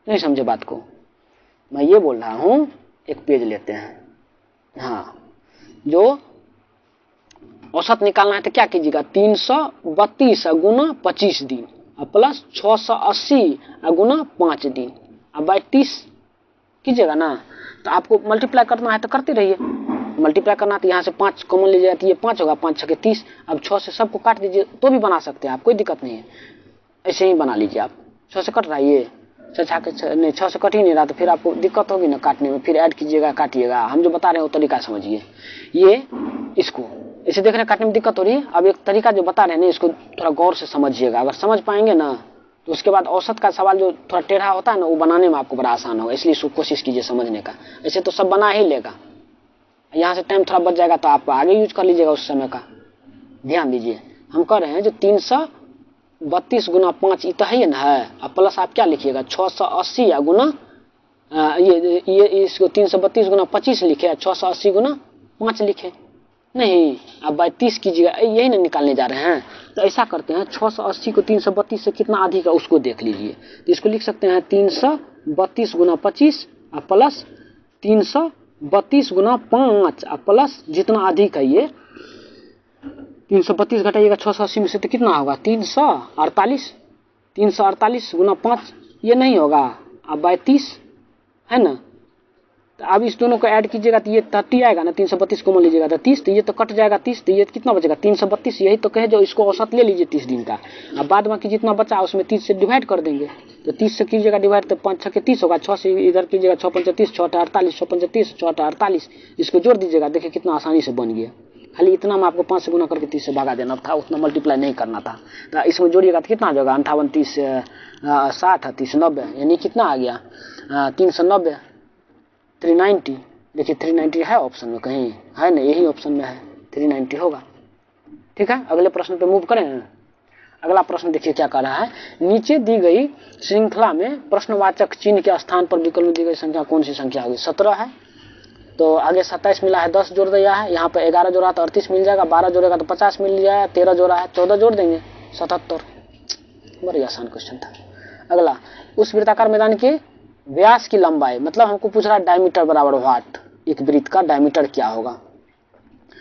नहीं समझे बात को? मैं ये बोल रहा हूं, एक पेज लेते हैं, हाँ, जो औसत निकालना है तो क्या कीजिएगा? 332 गुना 25 दिन प्लस 680 गुना 5 दिन, अब बाई 30 कीजिएगा ना। तो आपको मल्टीप्लाई करना है तो करते रहिए, मल्टीप्लाई करना तो यहाँ से 5 कॉमन लीजिएगा तो ये 5 होगा, 5 6 के 30। अब 6 से सबको काट दीजिए तो भी बना सकते हैं आप, कोई दिक्कत नहीं है, ऐसे ही बना लीजिए आप। 6 से कट रहा है ये, 6 से कट ही नहीं रहा तो फिर आपको दिक्कत होगी ना काटने में, फिर ऐड कीजिएगा काटिएगा। हम जो बता रहे हैं वो तरीका समझिए। ये इसको इसे देख रहे हैं काटने में दिक्कत हो रही है, अब एक तरीका जो बता रहे हैं ना इसको थोड़ा गौर से समझिएगा। अगर समझ पाएंगे ना तो उसके बाद औसत का सवाल जो थोड़ा टेढ़ा होता है ना वो बनाने में आपको बड़ा आसान होगा, इसलिए इसको कोशिश कीजिए समझने का। ऐसे तो सब बना ही लेगा, यहाँ से टाइम थोड़ा बच जाएगा तो आप आगे यूज कर लीजिएगा उस समय का। ध्यान दीजिए, हम कह रहे हैं जो 332 गुना 5 इतना ही ना है, अब प्लस आप क्या लिखिएगा? 680 या गुना ये इसको 332 गुना 25 लिखे, 680 गुना 5 लिखे नहीं, अब बाई 30 कीजिएगा, यही ना निकालने जा रहे हैं। तो ऐसा करते हैं 680 को 332 से कितना अधिक है उसको देख लीजिए, तो इसको लिख सकते हैं 332 गुना 25 प्लस 332 गुना 5 प्लस जितना अधिक है ये 332 घटाइएगा 680 में से तो कितना होगा? 348। 348 गुना 5 ये नहीं होगा, अब बाई 30 है ना। तो अब इस दोनों को ऐड कीजिएगा तो ये 30 आएगा ना, 332 को मान लीजिएगा तो 30, तो ये तो कट जाएगा 30, तो ये कितना बचेगा? 332। यही तो कहे जो इसको औसत ले लीजिए 30 दिन का, अब बाद बाकी जितना बचा उसमें 30 से डिवाइड कर देंगे, तो 30 से कीजिएगा डिवाइड तो 5 6 के 30 होगा, 6 से इधर कीजिएगा 6 5 30, 6 48, 6 5 30, 6 48, इसको जोड़ दीजिएगा, देखिए कितना आसानी से बन गया। खाली इतना में आपको 5 से गुना करके 30 से भागा देना था, उतना मल्टीप्लाई नहीं करना था। तो इसमें जोड़िएगा तो कितना आ जाएगा? 58 30 60 30 90, यानी कितना आ गया? 390 390। देखिए 390 है ऑप्शन में कहीं है ना, यही ऑप्शन में है 390 होगा। ठीक है, अगले प्रश्न पे मूव करें। अगला प्रश्न देखिए क्या कह रहा है, नीचे दी गई श्रृंखला में प्रश्नवाचक चिन्ह के स्थान पर विकल्प में दी गई संख्या कौन सी संख्या होगी? 17 है, तो आगे 27 मिला है, 10 जोड़ दिया है, यहाँ पे 11 जोड़ा तो 38 मिल जाएगा, 12 जोड़ेगा तो 50 मिल जाएगा, 13 जोड़ा है 14 जोड़ देंगे 77। बड़ी आसान क्वेश्चन था। अगला, उस वृत्ताकार मैदान के व्यास की लंबाई, मतलब हमको पूछ रहा है डायमीटर बराबर व्हाट, एक वृत्त का डायमीटर क्या होगा,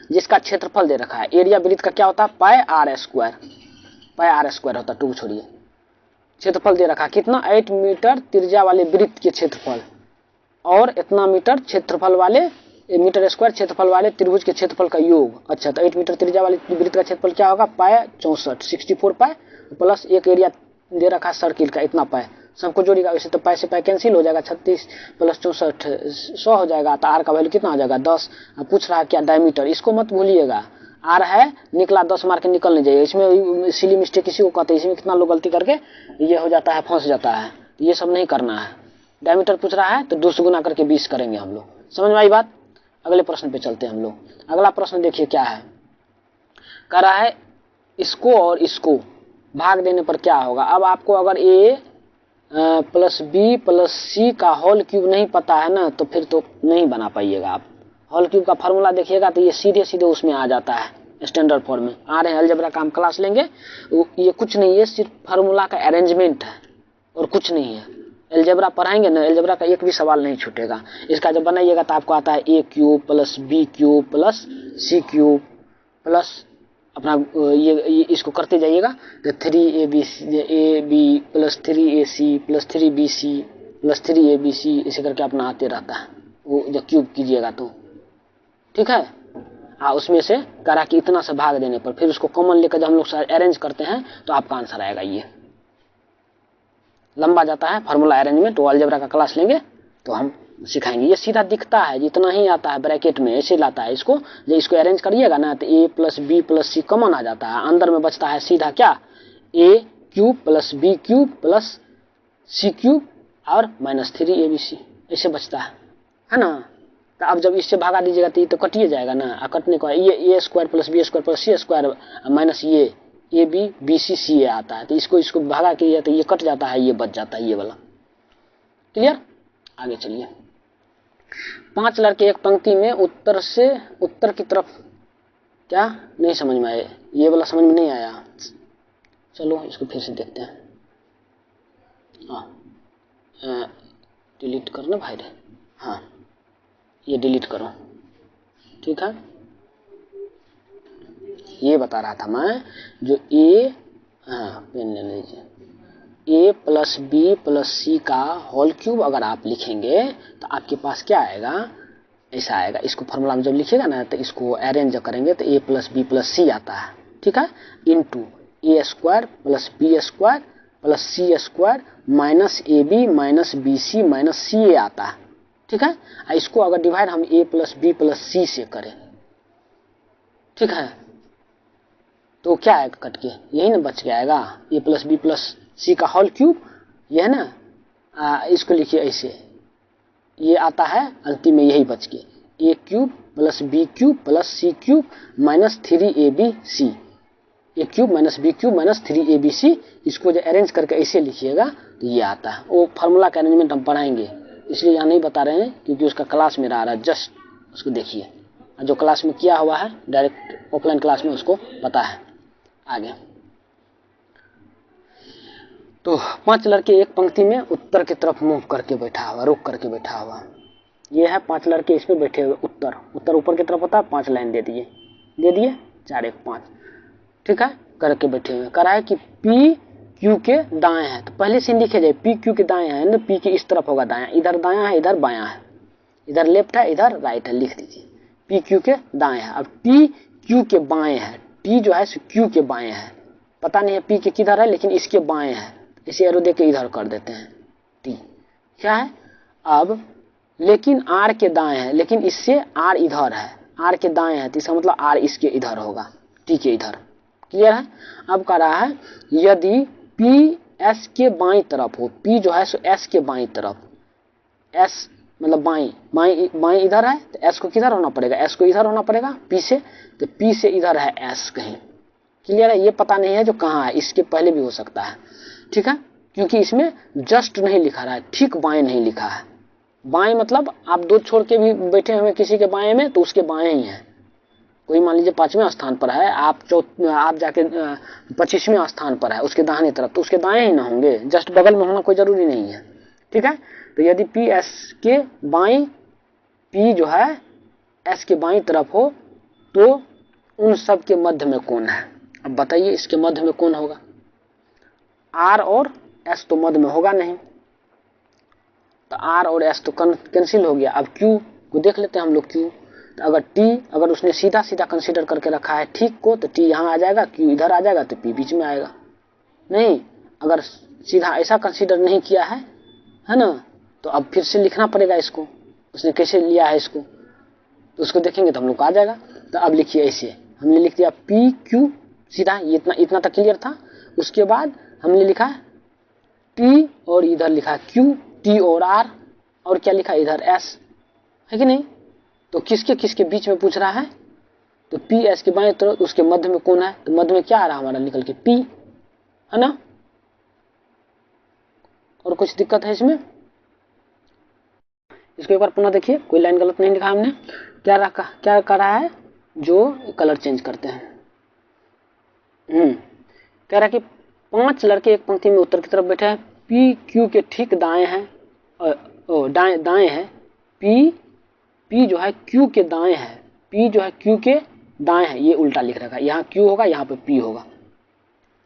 जिसका क्षेत्रफल दे रखा है। एरिया वृत्त का क्या होता है? पाई आर स्क्वायर होता है, टू छोड़िए। क्षेत्रफल दे रखा कितना? 8 मीटर त्रिज्या वाले वृत्त के क्षेत्रफल और इतना मीटर क्षेत्रफल वाले मीटर स्क्वायर क्षेत्रफल वाले त्रिभुज के क्षेत्रफल का योग। अच्छा, तो 8 मीटर त्रिज्या वाले वृत्त का क्षेत्रफल क्या होगा? पाई 64 पाई प्लस एक एरिया दे रखा सर्किल का इतना पाई, सबको जोड़िएगा। वैसे तो पाई से पाई कैंसिल हो जाएगा, 36 प्लस 64 100 हो जाएगा। तो आर का वैल्यू कितना हो जाएगा? 10। पूछ रहा है क्या? डायमीटर। इसको मत भूलिएगा, आर है निकला 10 मार के निकल नहीं जाइए, इसमें सिली मिस्टेक किसी को कहते हैं, इसमें कितना लोग गलती करके ये हो जाता है, फंस जाता है। ये सब नहीं करना है। डायमीटर पूछ रहा है तो 2 से गुना करके 20 करेंगे हम लोग। समझ में आई बात? अगले प्रश्न पे चलते हैं हम लोग। अगला प्रश्न देखिए क्या है, कह रहा है इसको और इसको भाग देने पर क्या होगा। अब आपको अगर ए प्लस बी प्लस सी का होल क्यूब नहीं पता है ना, तो फिर तो नहीं बना पाइएगा आप। होल क्यूब का फार्मूला देखिएगा तो ये सीधे सीधे उसमें आ जाता है, स्टैंडर्ड फॉर्म में आ रहे हैं। अलजेब्रा का हम क्लास लेंगे, ये कुछ नहीं है, सिर्फ फार्मूला का अरेंजमेंट है और कुछ नहीं है। एलजेब्रा पढ़ाएंगे ना, एलजेब्रा का एक भी सवाल नहीं छूटेगा। इसका जब बनाइएगा तो आपको आता है a cube plus b cube plus c cube plus अपना ये इसको करते जाइएगा तो 3ab plus 3ac plus 3bc plus 3abc इसे करके अपना आते रहता है, वो जब क्यूब कीजिएगा तो ठीक है। उसमें से करा कि इतना से भाग देने पर फिर उसको कॉमन लेकर जब हम लोग अरेंज करते हैं तो आपका आंसर आएगा। ये लंबा जाता है फार्मूला अरेंजमेंट, तो अलजेब्रा का क्लास लेंगे तो हम सिखाएंगे। ये सीधा दिखता है जितना ही आता है ब्रैकेट में ऐसे लाता है इसको, जब इसको अरेंज करिएगा ना तो a plus b plus c common आ जाता है, अंदर में बचता है सीधा क्या a cube plus b cube plus c cube और माइनस 3abc ऐसे बचता है ना। तो अब जब इससे भागा दीजिएगा तो ये तो कटिए जाएगा ना, कटने को ये a square plus B square plus C square minus ये A B B C C a आता है, तो इसको भागा के तो ये कट जाता है, ये बच जाता है ये वाला। क्लियर, आगे चलिए। 5 लड़के एक पंक्ति में उत्तर से उत्तर की तरफ, क्या नहीं समझ में आए, ये वाला समझ में नहीं आया, चलो इसको फिर से देखते हैं। डिलीट करना भाई रे, हाँ ये डिलीट करो, ठीक है। ये बता रहा था मैं जो ए, पेन ले लीजिए, ए प्लस बी प्लस सी का होल क्यूब अगर आप लिखेंगे तो आपके पास क्या आएगा, ऐसा आएगा। इसको फॉर्मूला में जब लिखिएगा ना तो इसको अरेंज करेंगे तो a plus b plus c आता है, ठीक है, into a square plus B square plus C square minus a b minus b c minus c a आता है, ठीक है। इसको अगर डिवाइड हम a plus b plus c से करें, ठीक है, तो क्या आएगा कट के, यही ना बच के आएगा ए प्लस बी प्लस सी का होल क्यूब, यह है ना। इसको लिखिए ऐसे, ये आता है अंतिम में यही बच के a cube plus b cube plus c cube minus 3abc, a cube minus b cube minus 3abc। इसको जो अरेंज करके ऐसे लिखिएगा तो ये आता है। वो फार्मूला का अरेंजमेंट हम पढ़ाएंगे इसलिए यहाँ नहीं बता रहे हैं क्योंकि उसका क्लास मेरा आ रहा है, जस्ट उसको देखिए, जो क्लास में किया हुआ है डायरेक्ट ऑफलाइन क्लास में उसको पता है। आगे तो 5 लड़के एक पंक्ति में उत्तर की तरफ मुंह करके बैठा हुआ, रुक करके बैठा हुआ, ये है 5 लड़के इस पे बैठे हुए, उत्तर उत्तर ऊपर की तरफ होता है, 5 लाइन दे दिए 4 1 5, ठीक है, करके बैठे हुए। करा है कि पी क्यू के दाएं है, तो पहले से लिखे जाए पी क्यू के दाएं है ना, पी के इस तरफ होगा दायां, इधर दायां है इधर बायां है, इधर लेफ्ट है इधर राइट है, लिख दीजिए पी क्यू के दाएं है। अब टी क्यू के बाएं है, टी जो है क्यू के बाएं है, पता नहीं है पी के किधर है लेकिन इसके बाएं है, इसे एरो दे के इधर कर देते हैं, टी क्या है। अब लेकिन आर के दाएं है, लेकिन इससे आर इधर है, आर के दाएं है तो इसका मतलब आर इसके इधर होगा, टी के इधर। क्लियर है। अब कह रहा है यदि पी एस के बाईं तरफ हो, पी जो है सो एस के बाईं तरफ, एस मतलब बाईं इधर है तो एस को किधर होना पड़ेगा, एस को इधर होना पड़ेगा पी से, तो पी से इधर है एस कहीं। क्लियर है, ये पता नहीं है जो कहाँ है, इसके पहले भी हो सकता है, ठीक है, क्योंकि इसमें जस्ट नहीं लिखा रहा है, ठीक बाएं नहीं लिखा है। बाएं मतलब आप 2 छोड़ के भी बैठे हुए किसी के बाएं में तो उसके बाएं ही है। कोई मान लीजिए 5वें स्थान पर है, आप जाके 25वें स्थान पर है उसके दाहिने तरफ, तो उसके दाएं ही ना होंगे, जस्ट बगल में होना कोई जरूरी नहीं है, ठीक है। तो यदि पी एस के बाईं, पी जो है एस के बाईं तरफ हो तो उन सब के मध्य में कौन है। अब बताइए इसके मध्य में कौन होगा, आर और एस तो मध्य में होगा नहीं, तो आर और एस तो कैंसिल हो गया। अब क्यू को देख लेते हैं हम लोग, क्यू तो अगर टी अगर उसने सीधा सीधा कंसीडर करके रखा है ठीक को तो टी यहाँ आ जाएगा, क्यू इधर आ जाएगा तो पी बीच में आएगा। नहीं अगर सीधा ऐसा कंसीडर नहीं किया है ना, तो अब फिर से लिखना पड़ेगा इसको, उसने कैसे लिया है इसको, तो उसको देखेंगे तो हम लोग को आ जाएगा। तो अब लिखिए ऐसे, हमने लिख दिया पी क्यू सीधा, ये इतना तक क्लियर था। उसके बाद हमने लिखा टी और इधर लिखा क्यू, टी और आर, और क्या लिखा इधर एस, है कि नहीं। तो किसके किसके बीच में पूछ रहा है, तो पी एस के बाएं तरफ उसके मध्य में कौन है, तो मध्य में क्या आ रहा हमारा निकल के पी, है ना। और कुछ दिक्कत है इसमें, इसको एक बार पुनः देखिए, कोई लाइन गलत नहीं लिखा हमने। क्या कर रहा है, जो कलर चेंज करते हैं। कह रहा है कि 5 लड़के एक पंक्ति में उत्तर की तरफ बैठे हैं, P पी क्यू के ठीक दाएं है, दाएं है, पी जो है क्यू के दाएं है, पी जो है क्यू के दाएं है, ये उल्टा लिख रखा है, यहाँ क्यू होगा यहाँ पे पी होगा,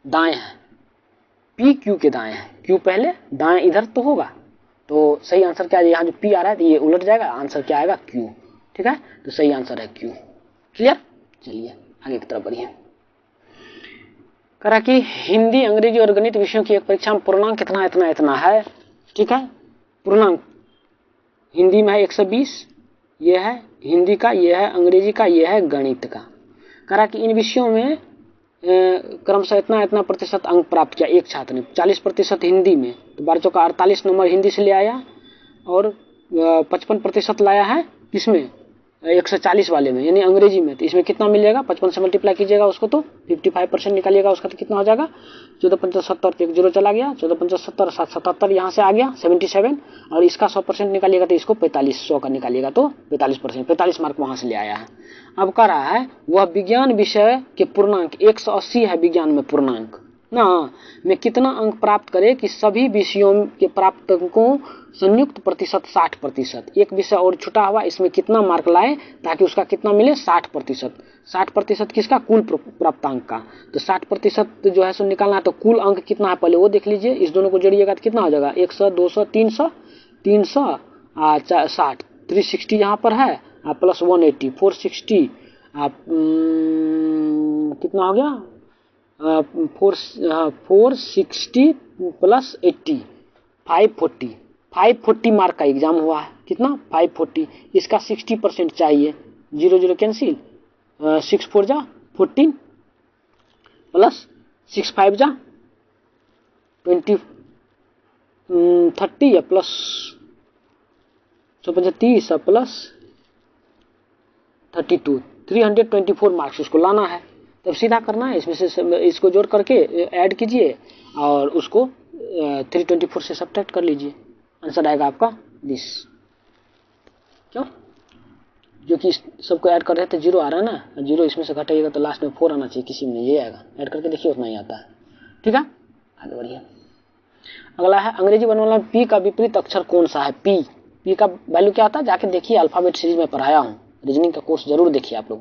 दाएं है, पी क्यू के दाएं है, क्यू पहले दाएं इधर तो होगा, तो सही आंसर क्या है, यहाँ जो पी आ रहा है तो ये उलट जाएगा, आंसर क्या आएगा क्यू, ठीक है, तो सही आंसर है क्यू। क्लियर, चलिए आगे की तरफ बढ़िए। करा कि हिंदी, अंग्रेजी और गणित विषयों की एक परीक्षा में पूर्णांक कितना इतना इतना है, ठीक है, पूर्णांक हिंदी में है 120, ये है हिंदी का, ये है अंग्रेजी का, ये है गणित का। करा कि इन विषयों में क्रमशः इतना इतना प्रतिशत अंक प्राप्त किया एक छात्र ने, 40% हिंदी में, तो 12 का 48 नंबर हिंदी से ले आया, और 55% लाया है किसमें, 140 वाले में, यानी अंग्रेजी में, तो इसमें कितना मिलेगा, 55 से मल्टीप्लाई कीजिएगा उसको तो 55% निकालिएगा उसका, तो कितना हो जाएगा 14,75, एक जीरो चला गया, 14,75, 77 यहाँ से आ गया 77, और इसका 100% निकालिएगा तो इसको 4500 का निकालिएगा तो 45%, 45 मार्क वहां से ले आया है। अब कह रहा है वह विज्ञान विषय के पूर्णांक 180 है, विज्ञान में पूर्णांक ना में कितना अंक प्राप्त करे कि सभी विषयों के प्राप्त अंकों संयुक्त प्रतिशत 60%, एक विषय और छुटा हुआ इसमें कितना मार्क लाए ताकि उसका कितना मिले 60%, 60% किसका, कुल प्राप्तांक का, तो 60% जो है सो निकालना है, तो कुल अंक कितना है पहले वो देख लीजिए, इस दोनों को जोड़िएगा तो कितना हो जाएगा 100 200 300 60, 360 यहाँ पर है, प्लस 180 460, कितना हो गया 460 प्लस 80 540 मार्क का एग्जाम हुआ है, कितना 540, इसका 60% चाहिए, 0 0 कैंसिल, 6 4 जा 14 प्लस 6 5 जा 20 30 या प्लस 135 प्लस 32 324 मार्क्स उसको लाना है, तब सीधा करना है, इसमें से इसको जोड़ करके ऐड कीजिए और उसको 324 से सब्ट्रैक्ट कर लीजिए, आंसर आएगा आपका 20। क्यों, जो कि सबको ऐड कर रहे थे 0 आ रहा है ना, 0 इसमें से घटाइएगा तो लास्ट में 4 आना चाहिए, किसी में ये आएगा, ऐड करके देखिए उतना ही आता है, ठीक है, आगे बढ़िए। अगला है अंग्रेजी वर्णमाला पी का विपरीत अक्षर कौन सा है, पी का वैल्यू क्या होता है, जाके देखिए अल्फाबेट सीरीज में पढ़ाया हूँ, रीजनिंग का कोर्स जरूर देखिए आप लोग,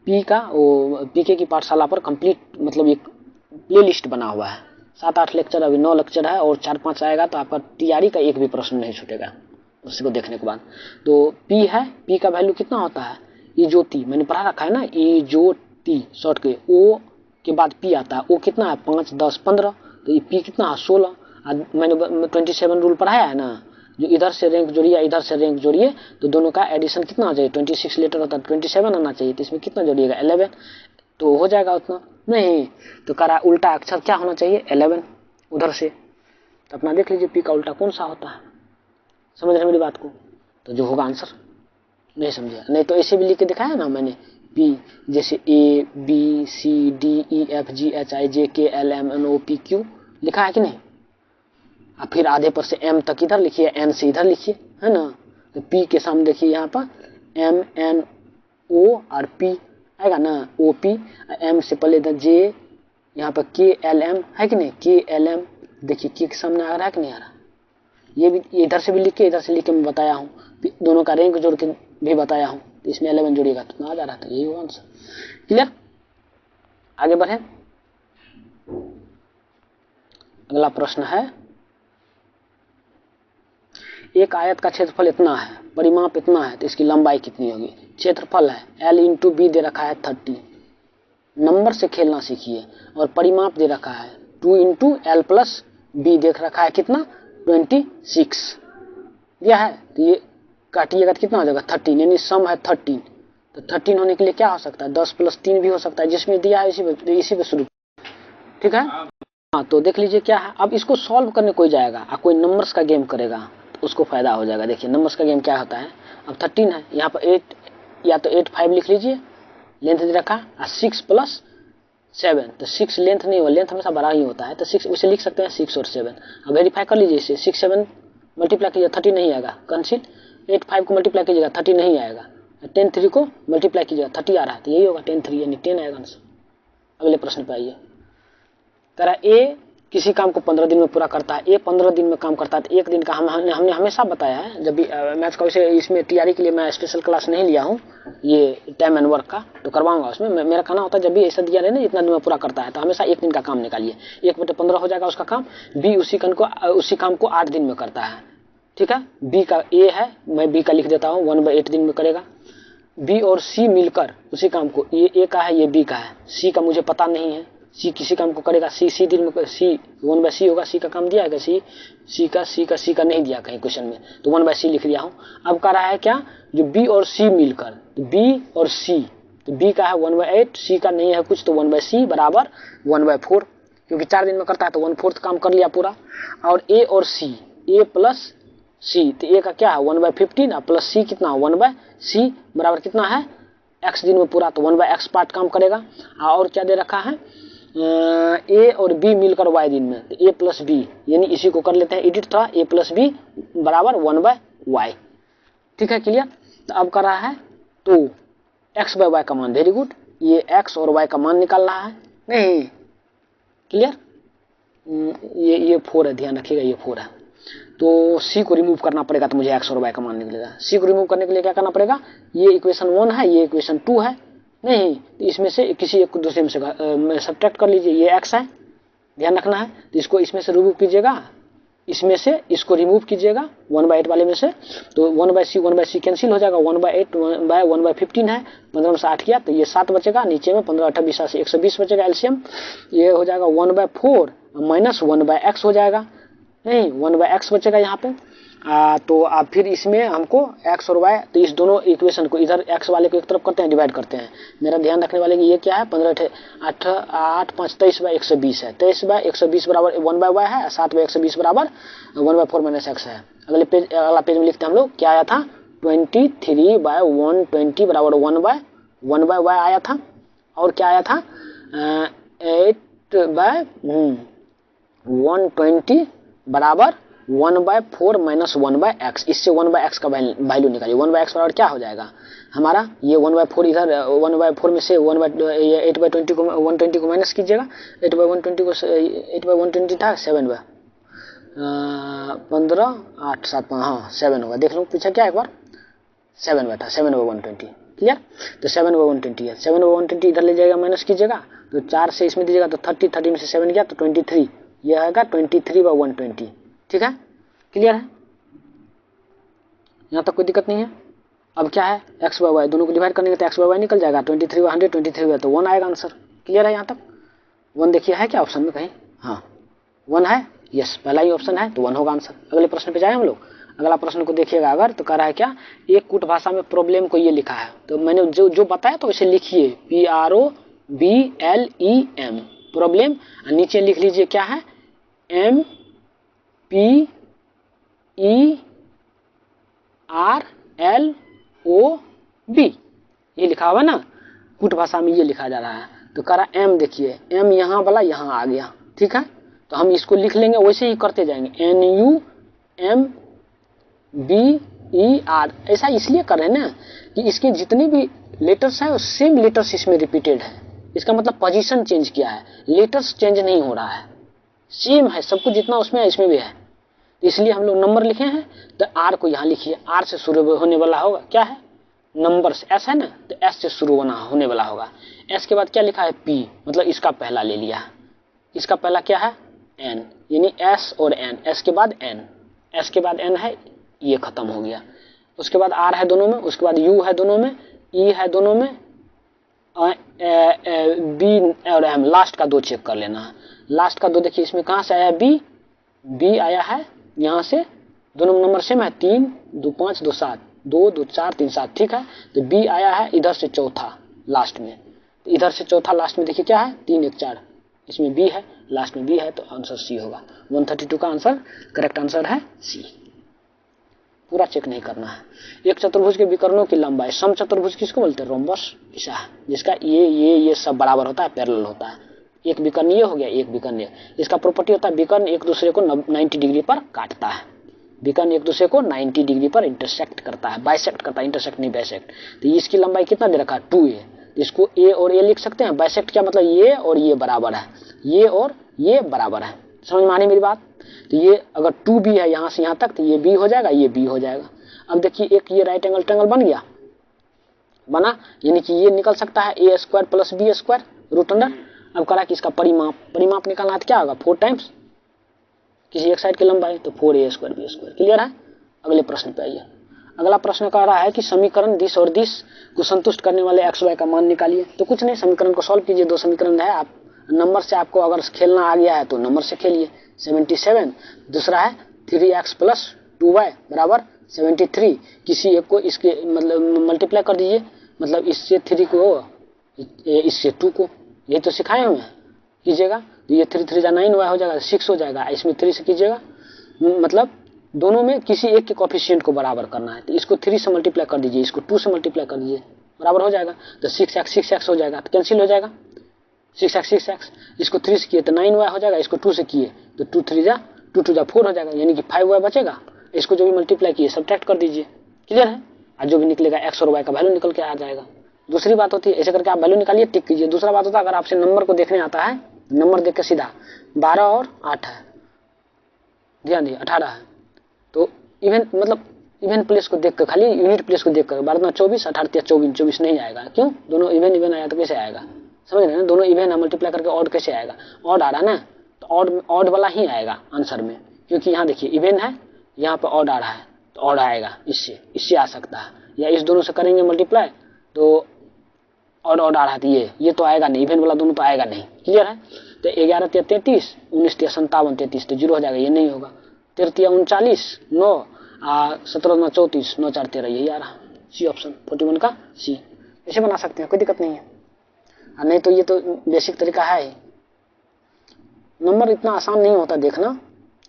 पी का वो पीके की पाठशाला पर कंप्लीट मतलब एक प्ले लिस्ट बना हुआ है, 7-8 लेक्चर, अभी 9 लेक्चर है, और 4-5 आएगा तो आपका टीआरई का एक भी प्रश्न नहीं छूटेगा उसी को देखने के बाद। तो पी है, पी का वैल्यू कितना होता है, इजोती, मैंने पढ़ा रखा है ना, इजोती शॉर्ट के, ओ के बाद पी आता है, ओ कितना है 5 10 15, तो ये पी कितना है 16, मैंने 27 रूल पढ़ाया है ना, जो इधर से रैंक जोड़िए इधर से रैंक जोड़िए तो दोनों का एडिशन कितना आ जाए, 26 लेटर होता है 27 आना चाहिए, तो इसमें कितना जोड़िएगा 11, तो हो जाएगा उतना नहीं, तो कह रहा उल्टा अक्षर क्या होना चाहिए 11 उधर से, तो अपना देख लीजिए पी का उल्टा कौन सा होता है, समझ रहे मेरी बात को, तो जो होगा आंसर, नहीं समझे नहीं तो ऐसे भी लिख के दिखाया ना मैंने, पी जैसे A B C D E F G H I J K L M N O P Q लिखा है कि नहीं, और फिर आधे पर से M तक इधर लिखिए, N से इधर लिखिए, है ना, तो P के सामने देखिए यहाँ पर M N O और P आएगा ना, O P, M से पहले इधर J, यहाँ पर K L M है कि नहीं, K L M देखिए K के सामने आ रहा है कि नहीं आ रहा, ये भी इधर से भी लिख के इधर से लिख के मैं बताया हूँ, दोनों का रैंक जोड़ के भी बताया हूँ, तो इसमें 11 जोड़िएगा तो आ जा रहा था, यही होगा आंसर। क्लियर, आगे बढ़े। अगला प्रश्न है, एक आयत का क्षेत्रफल इतना है, परिमाप इतना है, तो इसकी लंबाई कितनी होगी, क्षेत्रफल है L इंटू बी दे रखा है 30, नंबर से खेलना सीखिए, और परिमाप दे रखा है 2 इंटू एल प्लस बी देख रखा है कितना 26 दिया है, तो ये काटिएगा तो कितना हो जाएगा 13, यानी सम है 13, तो 13 होने के लिए क्या हो सकता है 10 + 3 भी हो सकता है, जिसमें दिया है इसी पे शुरू, ठीक है, हाँ, तो देख लीजिए क्या है। अब इसको सॉल्व करने कोई जाएगा और कोई नंबर्स का गेम करेगा तो उसको फायदा हो जाएगा। देखिए नंबर्स का गेम क्या होता है, अब 13 है, यहाँ पर 8 या तो 8 5 लिख लीजिए, लेंथ दे रखा, और 6 + 7, तो 6 लेंथ नहीं होगा, लेंथ हमेशा बड़ा ही होता है, तो 6 उसे लिख सकते हैं 6 और 7। अब वेरीफाई कर लीजिए इसे, 6 7 मल्टीप्लाई कीजिए 30 नहीं आएगा, कैंसिल, 8 5 को मल्टीप्लाई कीजिएगा 30 नहीं आएगा, 10 3 को मल्टीप्लाई कीजिएगा 30 आ रहा है, तो यही होगा 10 3 यानी 10 आएगा आंसर। अगले प्रश्न पे आइए, तरह ए किसी काम को 15 दिन में पूरा करता है, ए 15 दिन में काम करता है, तो एक दिन का हमने हमेशा बताया है। जब भी मैथ्स का वैसे इसमें तैयारी के लिए मैं स्पेशल क्लास नहीं लिया हूँ ये टाइम एंड वर्क का, तो करवाऊंगा उसमें। मेरा कहना होता है जब भी ऐसा दिया रहे ना इतना दिन में पूरा करता है तो हमेशा एक दिन का काम निकालिए, 1/15 हो जाएगा उसका काम। बी उसी काम को 8 दिन में करता है, ठीक है। बी का ए है, मैं बी का लिख देता हूँ 1/8 दिन में करेगा। बी और सी मिलकर उसी काम को, ये ए का है ये बी का है, सी का मुझे पता नहीं है, सी किसी काम को करेगा, सी दिन में, सी 1/c होगा, सी का काम दिया है, सी का नहीं दिया कहीं क्वेश्चन में, तो 1/c लिख दिया हूं। अब कह रहा है क्या, जो बी और सी मिलकर, तो बी और सी, तो बी का है 1/8, सी का नहीं है कुछ, तो 1/c बराबर 1/4, क्योंकि 4 दिन में करता है तो 1/4 काम कर लिया पूरा। और ए और सी, ए प्लस सी, तो ए का क्या है 1/15 और प्लस सी कितना 1/c बराबर कितना है x दिन में पूरा, तो 1/x पार्ट काम करेगा। और क्या दे रखा है, ए और बी मिलकर y दिन में, तो ए प्लस बी, यानी इसी को कर लेते हैं एडिट थोड़ा, ए प्लस बी बराबर 1/y, ठीक है, क्लियर। तो अब कर रहा है तो x/y का मान, वेरी गुड, ये x और y का मान निकाल रहा है, नहीं क्लियर, ये 4 है, ध्यान रखिएगा ये 4 है, तो c को रिमूव करना पड़ेगा, तो मुझे x और y का मान निकलेगा। c को रिमूव करने के लिए क्या करना पड़ेगा, ये इक्वेशन 1 है, ये इक्वेशन 2 है, नहीं तो इसमें से किसी एक को दूसरे में से सब्ट्रैक्ट कर लीजिए, ये x है, ध्यान रखना है, तो इसको इसमें से रिमूव कीजिएगा, इसमें से इसको रिमूव कीजिएगा 1/8 वाले में से, तो 1/c कैंसिल हो जाएगा, 1/8 1/15 है, 15 में से 8 किया तो ये 7 बचेगा, नीचे में 15 8 20 120 बचेगा एलसीएम, ये हो जाएगा 1/4 माइनस 1/x हो जाएगा, नहीं 1/x बचेगा यहाँ पे। तो अब फिर इसमें हमको x और y, तो इस दोनों इक्वेशन को इधर x वाले को एक तरफ करते हैं, डिवाइड करते हैं। मेरा ध्यान रखने वाले कि ये क्या है, 15 8 8 5 23/120 है, 23/120 बराबर 1/y है, 7/120 बराबर 1/4 माइनस x है। अगला पेज में लिखते हैं हम लोग, क्या आया था 23/120 बराबर 1/y आया था, और क्या आया था 8/120 बराबर 1/4 माइनस 1/x, इससे 1/x का वैल्यू निकालिए, 1/x बराबर क्या हो जाएगा हमारा, ये 1/4 इधर 1/4 में से 8/20 को 120 को माइनस कीजिएगा, 8/120 था 7/15 8 7 हाँ 7 होगा, देख लो पीछे क्या एक बार 7 बैठा, 7/120, क्लियर। तो 7/120 है, 7/120 इधर ले जाएगा माइनस कीजिएगा, तो 4 से इसमें दीजिएगा तो 30 में से 7 गया तो 23, यह आएगा 23/120, ठीक है, क्लियर है, यहाँ तक कोई दिक्कत नहीं है। अब क्या है x/y, दोनों को डिवाइड करने के तो x/y निकल जाएगा, 23/100 23 तो 1 आएगा आंसर, क्लियर है। यहाँ तक 1 देखिए है क्या ऑप्शन में कहीं, हाँ 1 है, यस पहला ही ऑप्शन है तो 1 होगा आंसर। अगले प्रश्न पे जाए हम लोग, अगला प्रश्न को देखिएगा अगर, तो कह रहा है क्या, एक कूट भाषा में प्रॉब्लम को ये लिखा है, तो मैंने जो बताया तो इसे लिखिए PROBLEM प्रॉब्लम, नीचे लिख लीजिए क्या है MPERLOB, ये लिखा हुआ ना, कूट भाषा में ये लिखा जा रहा है। तो कह रहा M, देखिए M यहाँ वाला यहाँ आ गया, ठीक है, तो हम इसको लिख लेंगे, वैसे ही करते जाएंगे, NUMBER, ऐसा इसलिए कर रहे हैं ना कि इसके जितने भी लेटर्स हैं सेम लेटर्स इसमें रिपीटेड है, इसका मतलब पोजीशन चेंज किया है, लेटर्स चेंज नहीं हो रहा है, सेम है सब कुछ, जितना उसमें है इसमें भी है, इसलिए हम लोग नंबर लिखे हैं। तो R को यहाँ लिखिए, R से शुरू होने वाला होगा क्या है नंबर्स, S है ना, तो S से शुरू होने वाला होगा। S के बाद क्या लिखा है P, मतलब इसका पहला ले लिया, इसका पहला क्या है N, यानी S और N, S के बाद N, S के बाद N है, ये खत्म हो गया। उसके बाद R है दोनों में, उसके बाद U है दोनों में, E है दोनों में, B और M, लास्ट का 2 चेक कर लेना है। लास्ट का 2 देखिए इसमें कहाँ से आया B आया है यहाँ से, दोनों नंबर सेम है, 3 2 5 2 7 2 2 4 3 7, ठीक है। तो B आया है इधर से चौथा लास्ट में, तो इधर से चौथा लास्ट में देखिए क्या है 3 1 4, इसमें B है, लास्ट में B है, तो आंसर C होगा। 132 का आंसर करेक्ट आंसर है C, पूरा चेक नहीं करना है। एक चतुर्भुज के विकर्णों की लंबाई, सम चतुर्भुज किसको बोलते हैं, रोम्बस ऐसा है, जिसका ये सब बराबर होता है, पैरेलल होता है, एक विकर्ण ये हो गया, एक विकर्ण ये, इसका प्रॉपर्टी होता है विकर्ण एक दूसरे को 90 डिग्री पर काटता है, विकर्ण एक दूसरे को 90 डिग्री पर इंटरसेक्ट करता है, बाइसेक्ट करता है, इंटरसेक्ट नहीं बाइसेक्ट। तो इसकी लंबाई कितना दे रखा है 2a, इसको a और a लिख सकते हैं, बाइसेक्ट क्या मतलब ये और ये बराबर है, ये और ये बराबर है, समझ में आ रही मेरी बात? तो ये अगर 2b है यहाँ से यहाँ तक, तो ये b हो जाएगा, ये b हो जाएगा। अब देखिए एक ये राइट एंगल ट्रायंगल बन गया, बना, यानी कि ये निकल सकता है a स्क्वायर प्लस b स्क्वायर रूट अंडर। अब करा कि इसका परिमाप निकालना है, तो क्या होगा 4 टाइम्स किसी एक साइड की लंबाई, तो 4a square b square. Clear है? अगले प्रश्न पे आइए। अगला प्रश्न कह रहा है कि समीकरण दिस और दिस को संतुष्ट करने वाले एक्स वाई का मान निकालिए। तो कुछ नहीं, समीकरण को सॉल्व कीजिए। 2 समीकरण है, आप नंबर से आपको अगर खेलना आ गया है तो नंबर से खेलिए। 77, दूसरा है 3x प्लस 2y बराबर 73। किसी एक को इसके मतलब मल्टीप्लाई कर दीजिए, मतलब इससे 3 को इससे 2 को, ये तो सिखाए हुए हैं, कीजिएगा। तो ये 3 3 9y हो जाएगा, 6 हो जाएगा। इसमें 3 से कीजिएगा, मतलब दोनों में किसी एक के कोफिशिएंट को बराबर करना है। तो इसको 3 से मल्टीप्लाई कर दीजिए, इसको 2 से मल्टीप्लाई कर दीजिए, बराबर हो जाएगा। तो 6x हो जाएगा, तो कैंसिल हो जाएगा 6x। इसको 3 से किए तो 9y हो जाएगा, इसको 2 से किए तो 2 3 जा 2 2 जा 4 हो जाएगा, यानी कि 5y बचेगा। इसको जो भी मल्टीप्लाई किए सब्ट्रैक्ट कर दीजिए। क्लियर है? और जो भी निकलेगा x और y का वैल्यू निकल के आ जाएगा। दूसरी बात होती है, ऐसे करके आप वैल्यू निकालिए, टिक कीजिए। दूसरा बात होता है, अगर आपसे नंबर को देखने आता है, नंबर देख के सीधा 12 और 8 है, ध्यान दिए 18 है, तो इवन मतलब इवन प्लेस को देखकर, खाली यूनिट प्लेस को देखकर 12 24, 18 24 नहीं आएगा। क्यों? दोनों इवन आया तो कैसे आएगा? समझ रहे हैं? दोनों इवन है, मल्टीप्लाई करके ऑड कैसे आएगा? ऑड आ रहा है ना, तो ऑड वाला ही आएगा आंसर में, क्योंकि यहाँ देखिए इवन है, यहाँ पे ऑड आ रहा है, तो ऑड आएगा। इससे आ सकता है, या इस दोनों से करेंगे मल्टीप्लाई तो ऑड आ रहा है, ये तो आएगा नहीं, इवन वाला दोनों तो आएगा नहीं। क्लियर है? तो 11 3 33, 19 3 57 33, तो 0 हो जाएगा, ये नहीं होगा। 13 3 39, 9 17 9 34, 9 4 13, यही आ रहा। सी ऑप्शन 41 का सी। ऐसे बना सकते हैं, कोई दिक्कत नहीं है। नहीं तो ये तो बेसिक तरीका है ही, नंबर इतना आसान नहीं होता देखना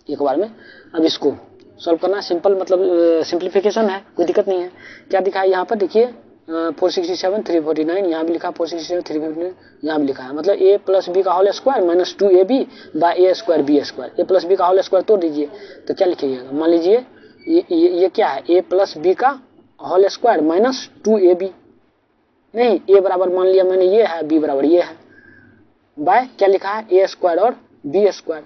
एक बार में। अब इसको सॉल्व करना सिंपल, मतलब सिंप्लीफिकेशन है, कोई दिक्कत नहीं है। क्या दिखा है यहाँ पर देखिए, 467 349, यहाँ भी लिखा 467 349, यहाँ भी लिखा है, मतलब a प्लस बी का whole square minus 2ab by a square b square. a plus B का होल स्क्वायर तोड़ दीजिए, तो क्या लिखिएगा? मान लीजिए ये क्या है, a प्लस बी का होल स्क्वायर माइनस 2ab, नहीं a बराबर मान लिया मैंने ये है, b बराबर ये है, बाय क्या लिखा है a स्क्वायर और b स्क्वायर,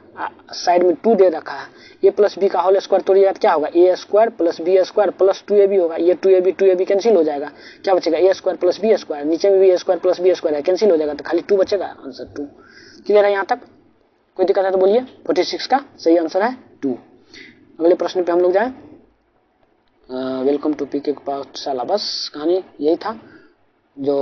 साइड में 2 दे रखा है। a प्लस बी का होल स्क्वायर तोड़िएगा तो क्या होगा, a स्क्वायर प्लस b स्क्वायर प्लस 2ab होगा। ये 2ab कैंसिल हो जाएगा, क्या बचेगा a स्क्वायर प्लस b स्क्वायर, नीचे में भी a स्क्वायर प्लस b स्क्वायर है, कैंसिल हो जाएगा, तो खाली 2 बचेगा, आंसर 2। क्लियर है यहाँ तक? कोई दिक्कत है तो बोलिए। 46 का सही आंसर है 2। अगले प्रश्न पे हम लोग जाए। वेलकम टू पीके पाठशाला। बस कहानी यही था जो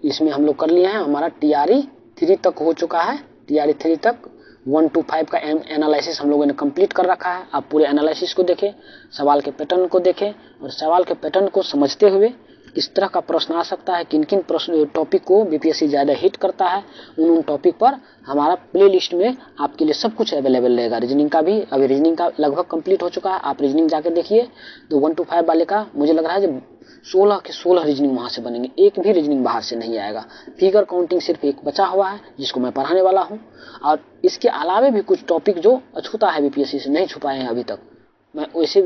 इसमें हम लोग कर लिए हैं। हमारा TRE 3 तक हो चुका है, TRE 3 तक 1 to 5 का एनालिसिस हम लोगों ने कंप्लीट कर रखा है। आप पूरे एनालिसिस को देखें, सवाल के पैटर्न को देखें, और सवाल के पैटर्न को समझते हुए किस तरह का प्रश्न आ सकता है, किन किन प्रश्न टॉपिक को बीपीएससी ज़्यादा हिट करता है, उन टॉपिक पर हमारा प्ले लिस्ट में आपके लिए सब कुछ अवेलेबल रहेगा। रीजनिंग का भी, अभी रीजनिंग का लगभग कंप्लीट हो चुका है, आप रीजनिंग जाके देखिए। तो 1 to 5 वाले का मुझे लग रहा है जब 16 के 16 रीजनिंग वहाँ से बनेंगे, एक भी रीजनिंग बाहर से नहीं आएगा। फिगर काउंटिंग सिर्फ एक बचा हुआ है जिसको मैं पढ़ाने वाला हूँ, और इसके अलावे भी कुछ टॉपिक जो अछूता है बीपीएससी से नहीं छुपाए हैं अभी तक, मैं वैसे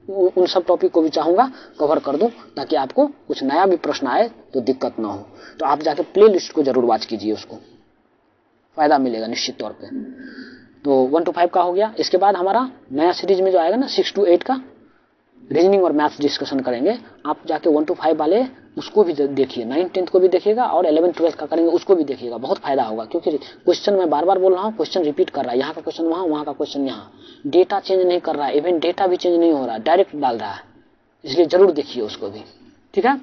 उन सब टॉपिक को भी चाहूँगा कवर कर दूं, ताकि आपको कुछ नया भी प्रश्न आए तो दिक्कत ना हो। तो आप जाके प्ले लिस्ट को जरूर वॉच कीजिए, उसको फायदा मिलेगा निश्चित तौर पे। तो 1 to 5 का हो गया। इसके बाद हमारा नया सीरीज में जो आएगा ना 6 to 8 का रीजनिंग और मैथ्स डिस्कशन करेंगे। आप जाके 1 to 5 वाले उसको भी देखिए, 9th 10th को भी देखिएगा, और 11th 12th का करेंगे उसको भी देखिएगा, बहुत फायदा होगा। क्योंकि क्वेश्चन मैं बार बार बोल रहा हूँ, क्वेश्चन रिपीट कर रहा है, यहाँ का क्वेश्चन वहाँ, वहाँ का क्वेश्चन यहाँ, डेटा चेंज नहीं कर रहा है, इवन डेटा भी चेंज नहीं हो रहा, डायरेक्ट डाल रहा है, इसलिए जरूर देखिए उसको भी। ठीक है,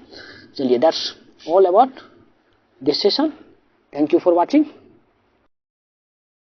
चलिए, that's all about this session. Thank you for watching.